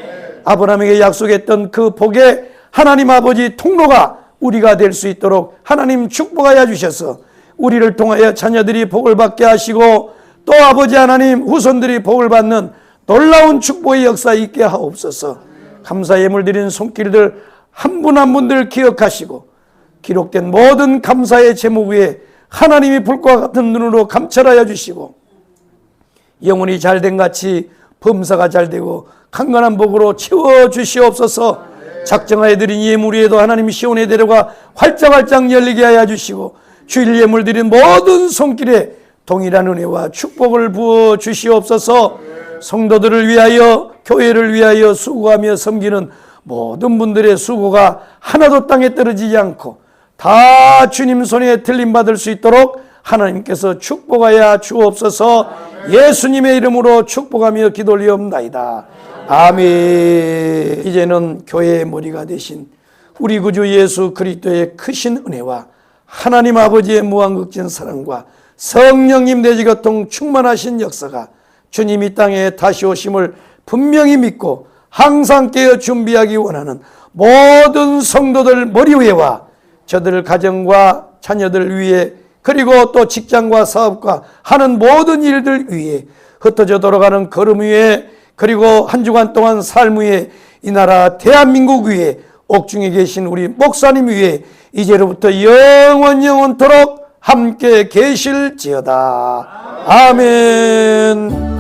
Speaker 1: 아브라함에게 약속했던 그 복의 하나님 아버지 통로가 우리가 될 수 있도록 하나님 축복하여 주셔서 우리를 통하여 자녀들이 복을 받게 하시고 또 아버지 하나님 후손들이 복을 받는 놀라운 축복의 역사 있게 하옵소서. 감사 예물 드린 손길들 한 분 한 분들 기억하시고 기록된 모든 감사의 제목 위에 하나님이 불과 같은 눈으로 감찰하여 주시고 영혼이 잘된 같이 범사가 잘되고 강건한 복으로 채워주시옵소서. 작정하여 드린 예물 위에도 하나님이 시온의 대로가 활짝활짝 열리게 하여 주시고 주일 예물 드린 모든 손길에 동일한 은혜와 축복을 부어 주시옵소서. 성도들을 위하여 교회를 위하여 수고하며 섬기는 모든 분들의 수고가 하나도 땅에 떨어지지 않고 다 주님 손에 들림받을 수 있도록 하나님께서 축복하여 주옵소서. 예수님의 이름으로 축복하며 기도 올리옵나이다. 아멘. 이제는 교회의 머리가 되신 우리 구주 예수 그리스도의 크신 은혜와 하나님 아버지의 무한극진 사랑과 성령님 내지교통 충만하신 역사가 주님 이 땅에 다시 오심을 분명히 믿고 항상 깨어 준비하기 원하는 모든 성도들 머리 위에와 저들 가정과 자녀들 위에 그리고 또 직장과 사업과 하는 모든 일들 위에 흩어져 돌아가는 걸음 위에 그리고 한 주간 동안 삶 위에 이 나라 대한민국 위에 옥중에 계신 우리 목사님 위에 이제로부터 영원토록 함께 계실지어다. 아멘.